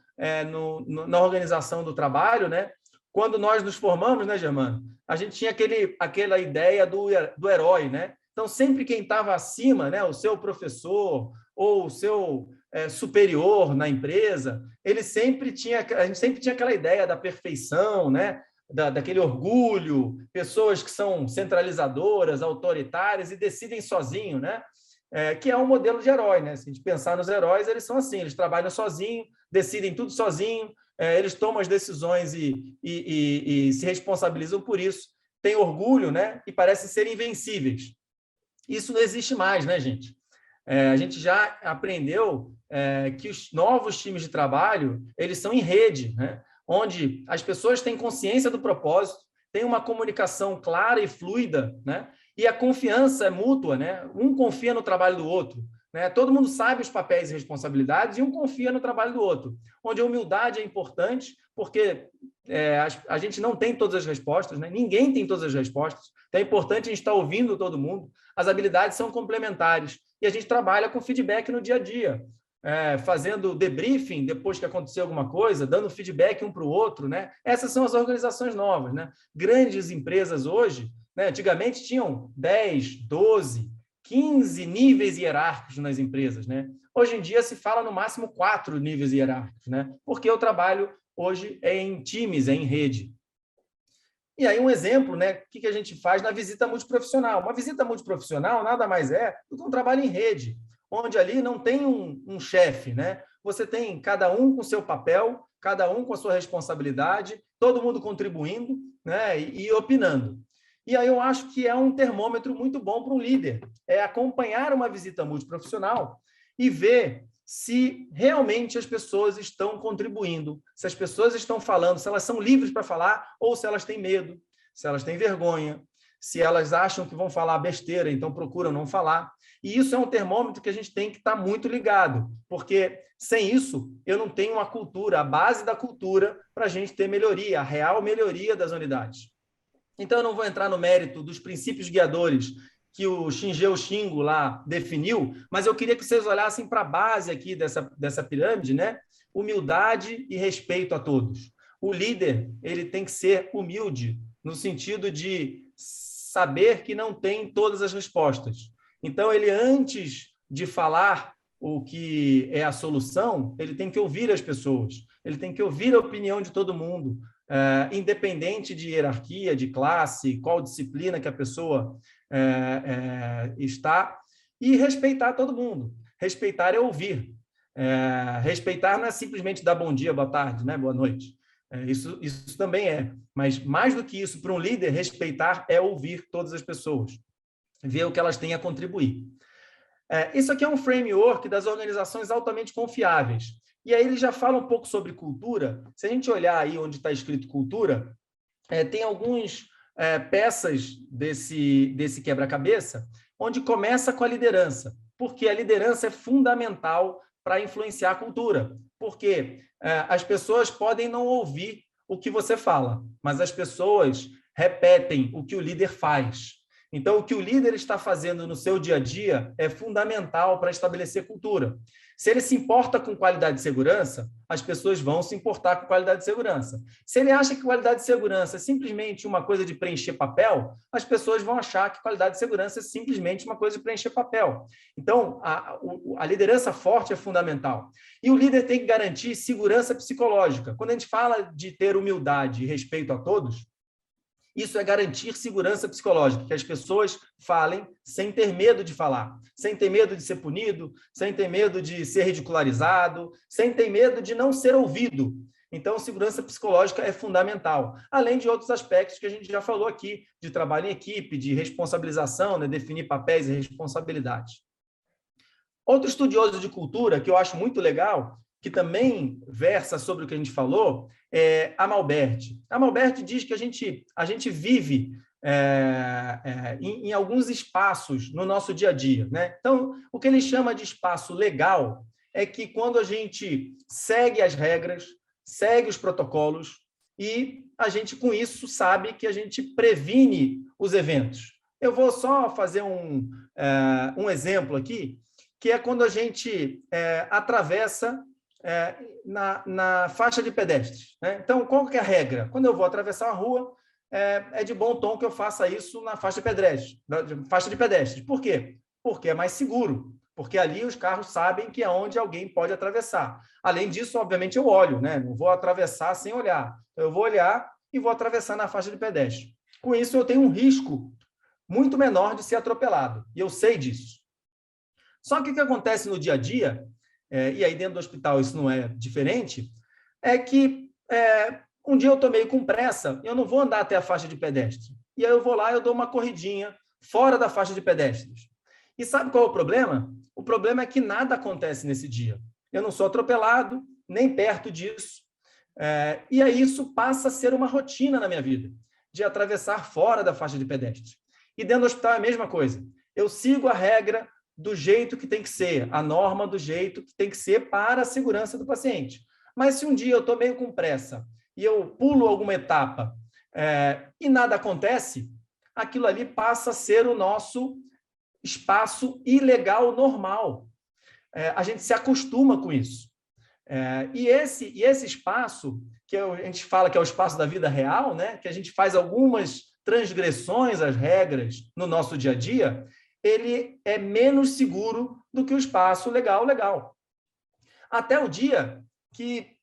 na organização do trabalho, né? Quando nós nos formamos, né, Germano? A gente tinha aquela ideia do herói, né? Então, sempre quem estava acima, né, o seu professor ou o seu superior na empresa, a gente sempre tinha aquela ideia da perfeição, né, daquele orgulho, pessoas que são centralizadoras, autoritárias e decidem sozinho, né? Que é um modelo de herói, né? Se a gente pensar nos heróis, eles são assim, eles trabalham sozinhos, decidem tudo sozinho, eles tomam as decisões e se responsabilizam por isso, têm orgulho, né? E parecem ser invencíveis. Isso não existe mais, né, gente? A gente já aprendeu que os novos times de trabalho, eles são em rede, né? Onde as pessoas têm consciência do propósito, têm uma comunicação clara e fluida, né? E a confiança é mútua, né? Um confia no trabalho do outro, né? Todo mundo sabe os papéis e responsabilidades e um confia no trabalho do outro. Onde a humildade é importante, porque a gente não tem todas as respostas, né? Ninguém tem todas as respostas. Então é importante a gente estar ouvindo todo mundo. As habilidades são complementares e a gente trabalha com feedback no dia a dia, fazendo debriefing depois que aconteceu alguma coisa, dando feedback um para o outro, né? Essas são as organizações novas, né? Grandes empresas hoje, né? Antigamente tinham 10, 12, 15 níveis hierárquicos nas empresas, né? Hoje em dia se fala no máximo 4 níveis hierárquicos, né? Porque o trabalho hoje é em times, é em rede. E aí um exemplo, né? O que a gente faz na visita multiprofissional? Uma visita multiprofissional nada mais é do que um trabalho em rede, onde ali não tem um chefe, né? Você tem cada um com seu papel, cada um com a sua responsabilidade, todo mundo contribuindo, né? E opinando. E aí eu acho que é um termômetro muito bom para um líder, é acompanhar uma visita multiprofissional e ver se realmente as pessoas estão contribuindo, se as pessoas estão falando, se elas são livres para falar ou se elas têm medo, se elas têm vergonha, se elas acham que vão falar besteira, então procuram não falar. E isso é um termômetro que a gente tem que estar muito ligado, porque sem isso eu não tenho uma cultura, a base da cultura para a gente ter melhoria, a real melhoria das unidades. Então eu não vou entrar no mérito dos princípios guiadores que o Shingeu Shingo lá definiu, mas eu queria que vocês olhassem para a base aqui dessa pirâmide, né? Humildade e respeito a todos. O líder, ele tem que ser humilde, no sentido de saber que não tem todas as respostas. Então, ele, antes de falar o que é a solução, ele tem que ouvir as pessoas, ele tem que ouvir a opinião de todo mundo, independente de hierarquia, de classe, qual disciplina que a pessoa está, e respeitar todo mundo. Respeitar é ouvir. Respeitar não é simplesmente dar bom dia, boa tarde, né? Boa noite. Isso também é. Mas, mais do que isso, para um líder, respeitar é ouvir todas as pessoas, ver o que elas têm a contribuir. Isso aqui é um framework das organizações altamente confiáveis. E aí ele já fala um pouco sobre cultura. Se a gente olhar aí onde está escrito cultura, tem algumas peças desse quebra-cabeça, onde começa com a liderança, porque a liderança é fundamental para influenciar a cultura, porque as pessoas podem não ouvir o que você fala, mas as pessoas repetem o que o líder faz. Então, o que o líder está fazendo no seu dia a dia é fundamental para estabelecer cultura. Se ele se importa com qualidade de segurança, as pessoas vão se importar com qualidade de segurança. Se ele acha que qualidade de segurança é simplesmente uma coisa de preencher papel, as pessoas vão achar que qualidade de segurança é simplesmente uma coisa de preencher papel. Então, a liderança forte é fundamental. E o líder tem que garantir segurança psicológica. Quando a gente fala de ter humildade e respeito a todos, isso é garantir segurança psicológica, que as pessoas falem sem ter medo de falar, sem ter medo de ser punido, sem ter medo de ser ridicularizado, sem ter medo de não ser ouvido. Então, segurança psicológica é fundamental, além de outros aspectos que a gente já falou aqui, de trabalho em equipe, de responsabilização, né, definir papéis e responsabilidades. Outro estudioso de cultura, que eu acho muito legal, que também versa sobre o que a gente falou, é Amalbert. Amalbert diz que a gente vive em alguns espaços no nosso dia a dia, né? Então, o que ele chama de espaço legal é que quando a gente segue as regras, segue os protocolos, e a gente, com isso, sabe que a gente previne os eventos. Eu vou só fazer um exemplo aqui, que é quando a gente atravessa na faixa de pedestres, né? Então, qual que é a regra? Quando eu vou atravessar a rua, é de bom tom que eu faça isso na faixa de pedestres. Por quê? Porque é mais seguro, porque ali os carros sabem que é onde alguém pode atravessar. Além disso, obviamente, eu olho, né? Não vou atravessar sem olhar. Eu vou olhar e vou atravessar na faixa de pedestre. Com isso, eu tenho um risco muito menor de ser atropelado, e eu sei disso. Só que o que acontece no dia a dia, e aí dentro do hospital isso não é diferente, é que um dia eu estou meio com pressa, eu não vou andar até a faixa de pedestre. E aí eu vou lá e eu dou uma corridinha fora da faixa de pedestres. E sabe qual é o problema? O problema é que nada acontece nesse dia. Eu não sou atropelado, nem perto disso. E aí isso passa a ser uma rotina na minha vida, de atravessar fora da faixa de pedestre. E dentro do hospital é a mesma coisa. Eu sigo a regra do jeito que tem que ser, a norma do jeito que tem que ser para a segurança do paciente. Mas se um dia eu estou meio com pressa e eu pulo alguma etapa e nada acontece, aquilo ali passa a ser o nosso espaço ilegal normal. A gente se acostuma com isso. E esse espaço, que a gente fala que é o espaço da vida real, né? Que a gente faz algumas transgressões às regras no nosso dia a dia, ele é menos seguro do que o espaço legal. Até o dia que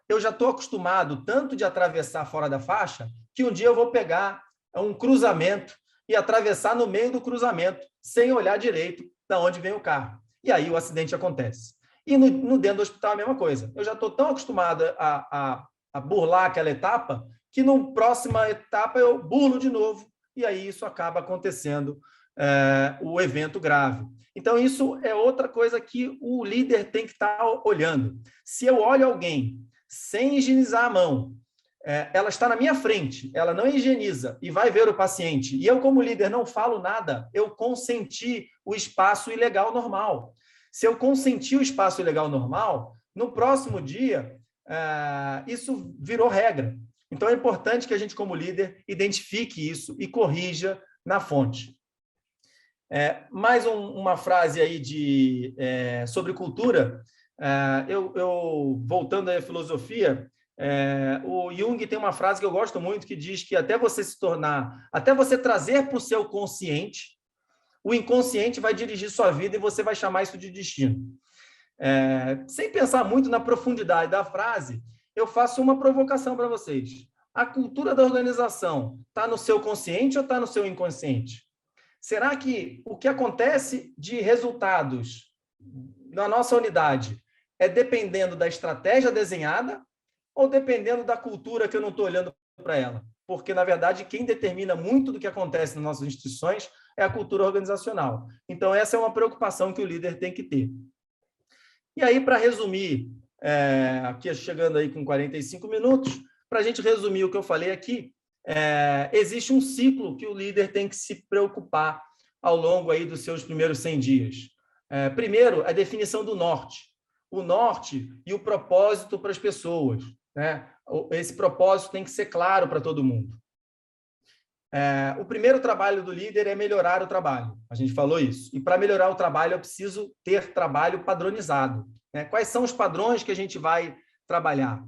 eu já estou acostumado tanto de atravessar fora da faixa, que um dia eu vou pegar um cruzamento e atravessar no meio do cruzamento, sem olhar direito de onde vem o carro. E aí o acidente acontece. E no dentro do hospital é a mesma coisa. Eu já estou tão acostumado a burlar aquela etapa, que na próxima etapa eu burlo de novo, e aí isso acaba acontecendo o evento grave. Então, isso é outra coisa que o líder tem que estar olhando. Se eu olho alguém sem higienizar a mão, ela está na minha frente, ela não higieniza e vai ver o paciente, e eu, como líder, não falo nada, eu consenti o espaço ilegal normal. Se eu consenti o espaço ilegal normal, no próximo dia, isso virou regra. Então, é importante que a gente, como líder, identifique isso e corrija na fonte. Mais uma frase aí sobre cultura. Voltando à filosofia, o Jung tem uma frase que eu gosto muito, que diz que até você trazer para o seu consciente, o inconsciente vai dirigir sua vida e você vai chamar isso de destino. Sem pensar muito na profundidade da frase, eu faço uma provocação para vocês. A cultura da organização está no seu consciente ou está no seu inconsciente? Será que o que acontece de resultados na nossa unidade é dependendo da estratégia desenhada ou dependendo da cultura que eu não estou olhando para ela? Porque, na verdade, quem determina muito do que acontece nas nossas instituições é a cultura organizacional. Então, essa é uma preocupação que o líder tem que ter. E aí, para resumir, aqui chegando aí com 45 minutos, para a gente resumir o que eu falei aqui, existe um ciclo que o líder tem que se preocupar ao longo aí dos seus primeiros 100 dias. Primeiro, a definição do norte. O norte e o propósito para as pessoas, né? Esse propósito tem que ser claro para todo mundo. O primeiro trabalho do líder é melhorar o trabalho. A gente falou isso. E para melhorar o trabalho, eu preciso ter trabalho padronizado, né? Quais são os padrões que a gente vai trabalhar?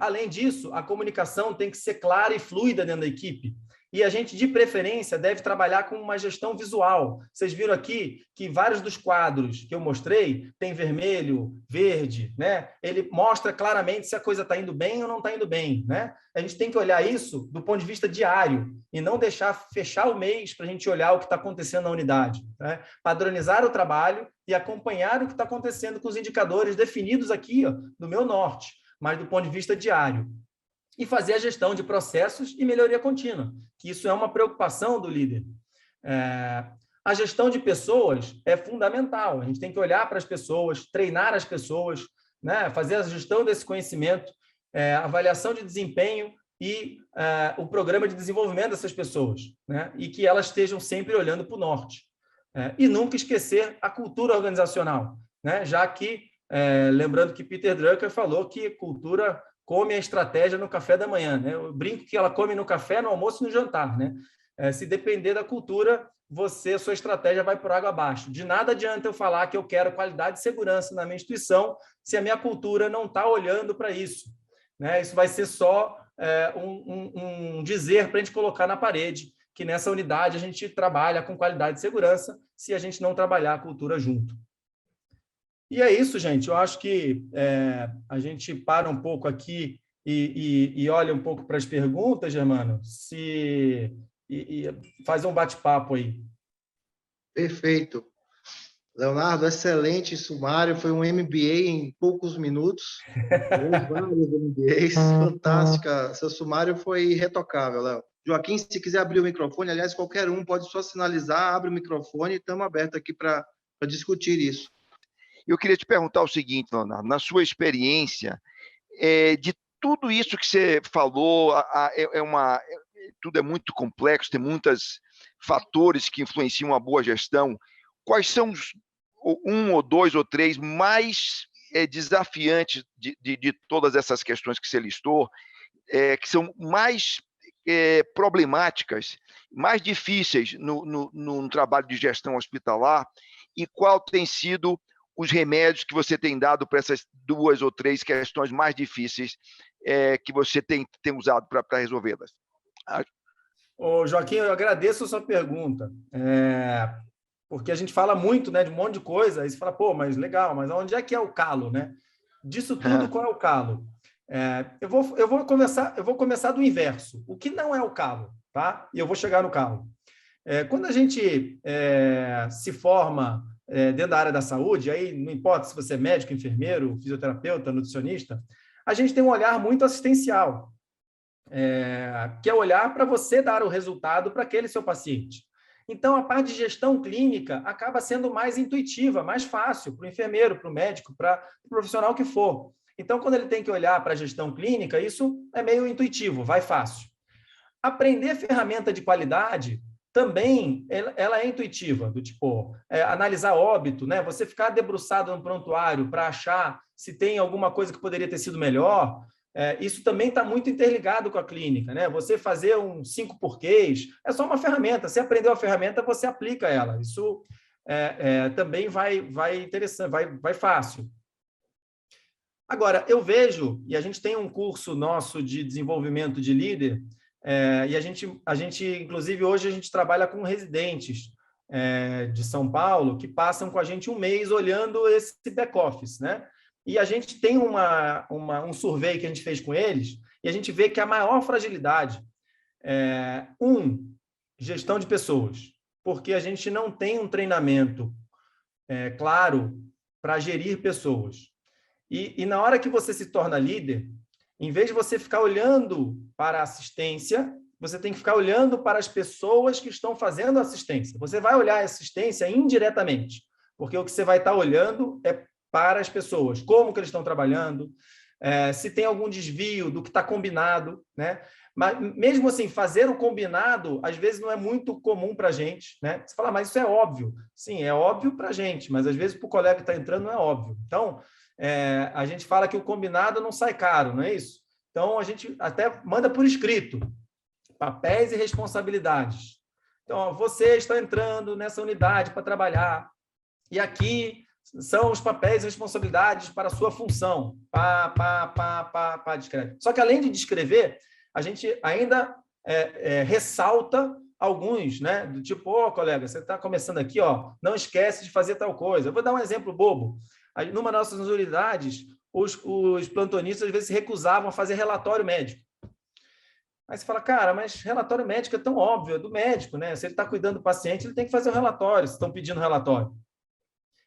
Além disso, a comunicação tem que ser clara e fluida dentro da equipe. E a gente, de preferência, deve trabalhar com uma gestão visual. Vocês viram aqui que vários dos quadros que eu mostrei tem vermelho, verde, né? Ele mostra claramente se a coisa está indo bem ou não está indo bem, né? A gente tem que olhar isso do ponto de vista diário e não deixar fechar o mês para a gente olhar o que está acontecendo na unidade, né? Padronizar o trabalho e acompanhar o que está acontecendo com os indicadores definidos aqui, ó, no meu norte, mas do ponto de vista diário. E fazer a gestão de processos e melhoria contínua, que isso é uma preocupação do líder. A gestão de pessoas é fundamental. A gente tem que olhar para as pessoas, treinar as pessoas, né? Fazer a gestão desse conhecimento, avaliação de desempenho e o programa de desenvolvimento dessas pessoas, né? E que elas estejam sempre olhando para o norte. E nunca esquecer a cultura organizacional, né? Já que, lembrando que Peter Drucker falou que cultura come a estratégia no café da manhã, né? Eu brinco que ela come no café, no almoço e no jantar, né? Se depender da cultura, sua estratégia vai por água abaixo. De nada adianta eu falar que eu quero qualidade e segurança na minha instituição se a minha cultura não está olhando para isso, né? Isso vai ser só um dizer para a gente colocar na parede, que nessa unidade a gente trabalha com qualidade e segurança se a gente não trabalhar a cultura junto. E é isso, gente. Eu acho que a gente para um pouco aqui e olha um pouco para as perguntas, Germano, e faz um bate-papo aí. Perfeito. Leonardo, excelente sumário. Foi um MBA em poucos minutos. Vários MBAs. Fantástica. Seu sumário foi irretocável, Léo. Joaquim, se quiser abrir o microfone, aliás, qualquer um pode só sinalizar, abre o microfone e estamos abertos aqui para discutir isso. Eu queria te perguntar o seguinte, Leonardo, na sua experiência, de tudo isso que você falou, tudo é muito complexo, tem muitos fatores que influenciam a boa gestão. Quais são um ou dois ou três mais desafiantes de todas essas questões que você listou, que são mais problemáticas, mais difíceis no trabalho de gestão hospitalar, e qual tem sido os remédios que você tem dado para essas duas ou três questões mais difíceis que você tem usado para resolvê-las? Joaquim, eu agradeço a sua pergunta, porque a gente fala muito, né, de um monte de coisa, aí você fala, pô, mas legal, mas onde é que é o calo, né? Disso tudo, qual é o calo? Eu vou começar do inverso. O que não é o calo, tá? E eu vou chegar no calo. Quando a gente se forma dentro da área da saúde, aí não importa se você é médico, enfermeiro, fisioterapeuta, nutricionista, a gente tem um olhar muito assistencial, que é olhar para você dar o resultado para aquele seu paciente. Então, a parte de gestão clínica acaba sendo mais intuitiva, mais fácil para o enfermeiro, para o médico, para o profissional que for. Então, quando ele tem que olhar para a gestão clínica, isso é meio intuitivo, vai fácil. Aprender ferramenta de qualidade também ela é intuitiva, do tipo, analisar óbito, né? Você ficar debruçado no prontuário para achar se tem alguma coisa que poderia ter sido melhor, isso também está muito interligado com a clínica, né? Você fazer um 5 porquês é só uma ferramenta. Você aprendeu a ferramenta, você aplica ela. Isso também vai interessante, vai fácil. Agora, eu vejo, e a gente tem um curso nosso de desenvolvimento de líder, e a gente, inclusive, hoje a gente trabalha com residentes de São Paulo que passam com a gente um mês olhando esse back-office, né? E a gente tem um survey que a gente fez com eles, e a gente vê que a maior fragilidade gestão de pessoas, porque a gente não tem um treinamento claro para gerir pessoas. E na hora que você se torna líder, em vez de você ficar olhando para a assistência, você tem que ficar olhando para as pessoas que estão fazendo a assistência. Você vai olhar a assistência indiretamente, porque o que você vai estar olhando é para as pessoas, como que eles estão trabalhando, se tem algum desvio do que está combinado, né? Mas, mesmo assim, fazer o combinado, às vezes, não é muito comum para a gente, né? Você fala, mas isso é óbvio. Sim, é óbvio para a gente, mas, às vezes, para o colega que está entrando, não é óbvio. Então, a gente fala que o combinado não sai caro, não é isso? Então, a gente até manda por escrito. papéis e responsabilidades. Então, ó, você está entrando nessa unidade para trabalhar, e aqui são os papéis e responsabilidades para a sua função. Descreve. Só que, além de descrever, a gente ainda ressalta alguns, né? Do tipo, colega, você está começando aqui, ó, não esquece de fazer tal coisa. Eu vou dar um exemplo bobo. Numa das nossas unidades, os plantonistas, às vezes, se recusavam a fazer relatório médico. Aí você fala, cara, mas relatório médico é tão óbvio, é do médico, né? Se ele está cuidando do paciente, ele tem que fazer o relatório, se estão pedindo relatório.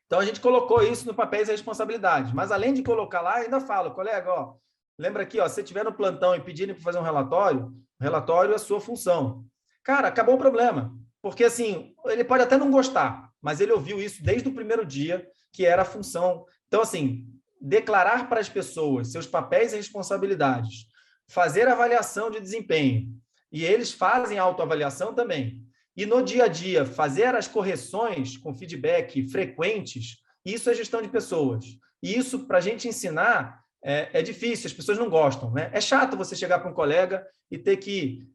Então, a gente colocou isso no papéis e responsabilidades. Mas, além de colocar lá, ainda falo, colega, ó, lembra aqui, ó, se você estiver no plantão e pedirem para fazer um relatório, o relatório é a sua função. Cara, acabou o problema. Porque, assim, ele pode até não gostar, mas ele ouviu isso desde o primeiro dia, que era a função. Então, assim, declarar para as pessoas seus papéis e responsabilidades, fazer avaliação de desempenho, e eles fazem autoavaliação também. E no dia a dia, fazer as correções com feedback frequentes, isso é gestão de pessoas. E isso, para a gente ensinar, é difícil, as pessoas não gostam, né? É chato você chegar para um colega e ter que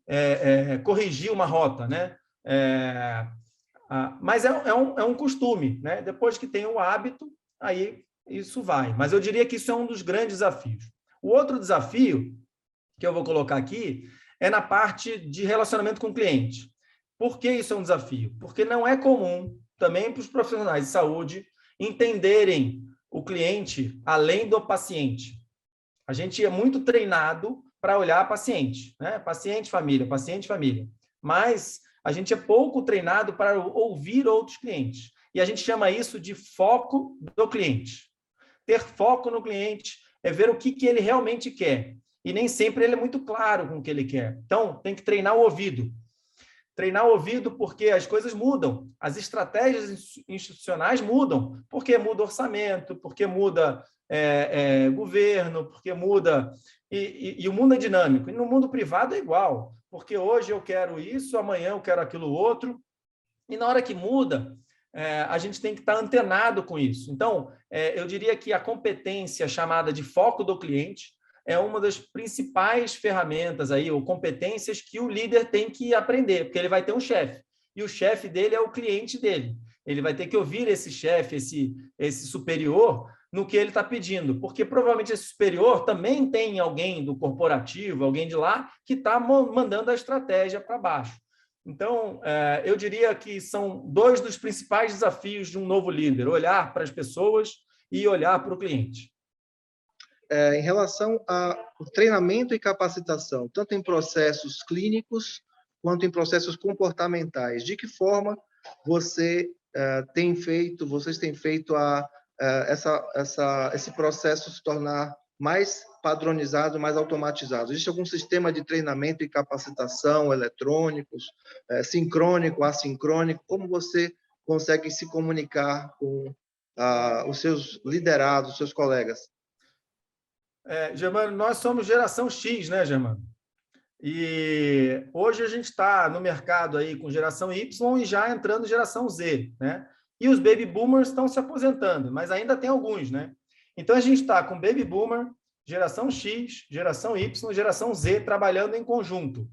corrigir uma rota, né? Mas é um costume, né? Depois que tem o hábito, aí isso vai. Mas eu diria que isso é um dos grandes desafios. O outro desafio que eu vou colocar aqui é na parte de relacionamento com o cliente. Por que isso é um desafio? Porque não é comum, também para os profissionais de saúde, entenderem o cliente além do paciente. A gente é muito treinado para olhar paciente, né? Paciente, família, mas a gente é pouco treinado para ouvir outros clientes. E a gente chama isso de foco do cliente. Ter foco no cliente é ver o que ele realmente quer. E nem sempre ele é muito claro com o que ele quer. Então, tem que treinar o ouvido. Treinar o ouvido porque as coisas mudam. As estratégias institucionais mudam. Porque muda orçamento, porque muda governo, porque muda... E o mundo é dinâmico. E no mundo privado é igual. Porque hoje eu quero isso, amanhã eu quero aquilo outro. E na hora que muda, a gente tem que estar antenado com isso. Então, eu diria que a competência chamada de foco do cliente é uma das principais ferramentas aí, ou competências que o líder tem que aprender, porque ele vai ter um chefe, e o chefe dele é o cliente dele. Ele vai ter que ouvir esse chefe, esse superior, no que ele está pedindo, porque provavelmente esse superior também tem alguém do corporativo, alguém de lá, que está mandando a estratégia para baixo. Então, eu diria que são dois dos principais desafios de um novo líder, olhar para as pessoas e olhar para o cliente. Em relação ao treinamento e capacitação, tanto em processos clínicos quanto em processos comportamentais, de que forma vocês têm feito esse processo se tornar mais padronizado, mais automatizado? Existe algum sistema de treinamento e capacitação eletrônicos, sincrônico, assincrônico? Como você consegue se comunicar com os seus liderados, os seus colegas? Germano, nós somos geração X, né, Germano? E hoje a gente está no mercado aí com geração Y e já entrando geração Z, né? E os baby boomers estão se aposentando, mas ainda tem alguns, né? Então a gente está com baby boomer, geração X, geração Y, geração Z trabalhando em conjunto.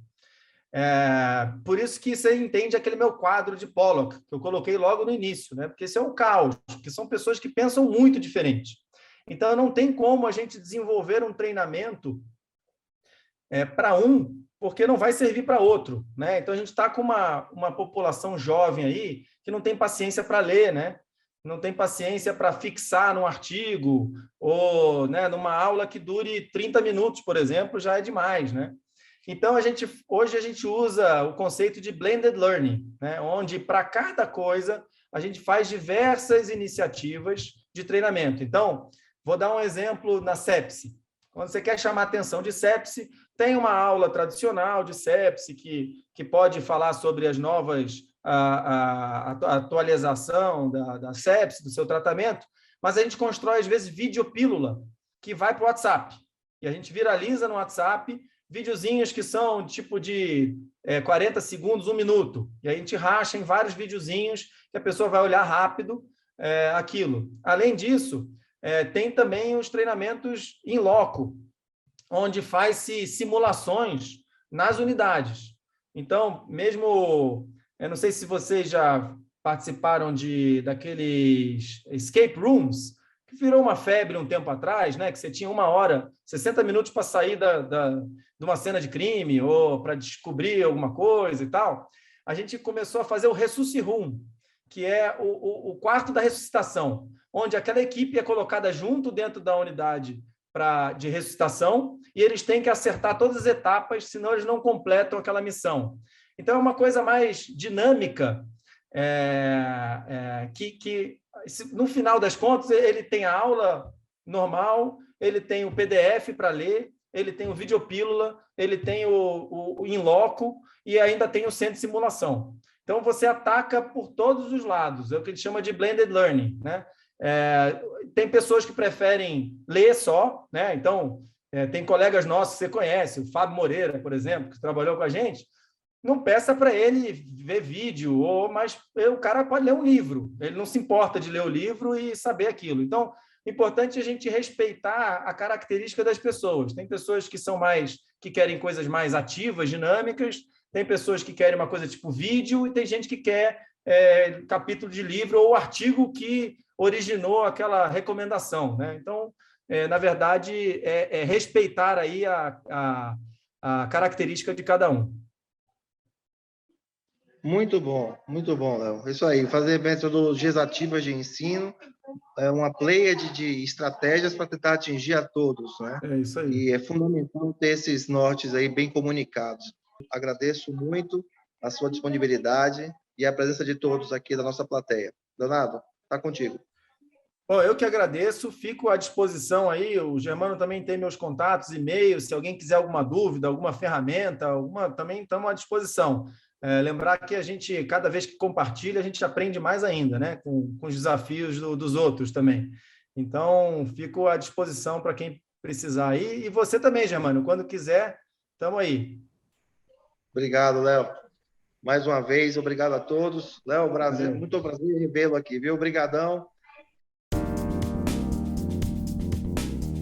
Por isso que você entende aquele meu quadro de Pollock, que eu coloquei logo no início, né? Porque esse é um caos, porque são pessoas que pensam muito diferente. Então, não tem como a gente desenvolver um treinamento para um, porque não vai servir para outro, né? Então, a gente está com uma população jovem aí que não tem paciência para ler, né? Não tem paciência para fixar num artigo ou, né, numa aula que dure 30 minutos, por exemplo, já é demais, né? Então, hoje a gente usa o conceito de blended learning, né? Onde, para cada coisa, a gente faz diversas iniciativas de treinamento. Então, vou dar um exemplo na sepse. Quando você quer chamar a atenção de sepse, tem uma aula tradicional de sepse que pode falar sobre as novas a atualização da sepse, do seu tratamento, mas a gente constrói, às vezes, videopílula que vai para o WhatsApp. E a gente viraliza no WhatsApp videozinhos que são tipo de 40 segundos, 1 minuto. E a gente racha em vários videozinhos que a pessoa vai olhar rápido aquilo. Além disso, tem também os treinamentos in loco, onde faz-se simulações nas unidades. Então, mesmo, eu não sei se vocês já participaram daqueles escape rooms, que virou uma febre um tempo atrás, né? Que você tinha 1 hora, 60 minutos para sair de uma cena de crime ou para descobrir alguma coisa e tal. A gente começou a fazer o Ressusci Room, que é o quarto da ressuscitação, onde aquela equipe é colocada junto dentro da unidade de ressuscitação e eles têm que acertar todas as etapas, senão eles não completam aquela missão. Então, é uma coisa mais dinâmica, que no final das contas, ele tem a aula normal, ele tem o PDF para ler, ele tem o videopílula, ele tem o in loco e ainda tem o centro de simulação. Então, você ataca por todos os lados, é o que a gente chama de blended learning, né? Tem pessoas que preferem ler só, né? Então, tem colegas nossos que você conhece, o Fábio Moreira, por exemplo, que trabalhou com a gente. Não peça para ele ver vídeo, mas o cara pode ler um livro, ele não se importa de ler o livro e saber aquilo. Então, é importante a gente respeitar a característica das pessoas. Tem pessoas que querem coisas mais ativas, dinâmicas, tem pessoas que querem uma coisa tipo vídeo, e tem gente que quer capítulo de livro ou artigo que originou aquela recomendação, né? Então, na verdade, respeitar aí a característica de cada um. Muito bom, Léo. Isso aí, fazer metodologias ativas de ensino, uma pleiade de estratégias para tentar atingir a todos, né? É isso aí. E é fundamental ter esses nortes aí bem comunicados. Agradeço muito a sua disponibilidade e a presença de todos aqui da nossa plateia. Leonardo, está contigo. Bom, eu que agradeço, fico à disposição aí, o Germano também tem meus contatos, e-mails, se alguém quiser alguma dúvida, alguma ferramenta, também estamos à disposição. Lembrar que a gente, cada vez que compartilha, a gente aprende mais ainda, né? Com os desafios dos outros também. Então, fico à disposição para quem precisar aí. E você também, Germano, quando quiser, estamos aí. Obrigado, Léo. Mais uma vez, obrigado a todos. Léo, muito prazer revê-lo aqui, viu? Obrigadão.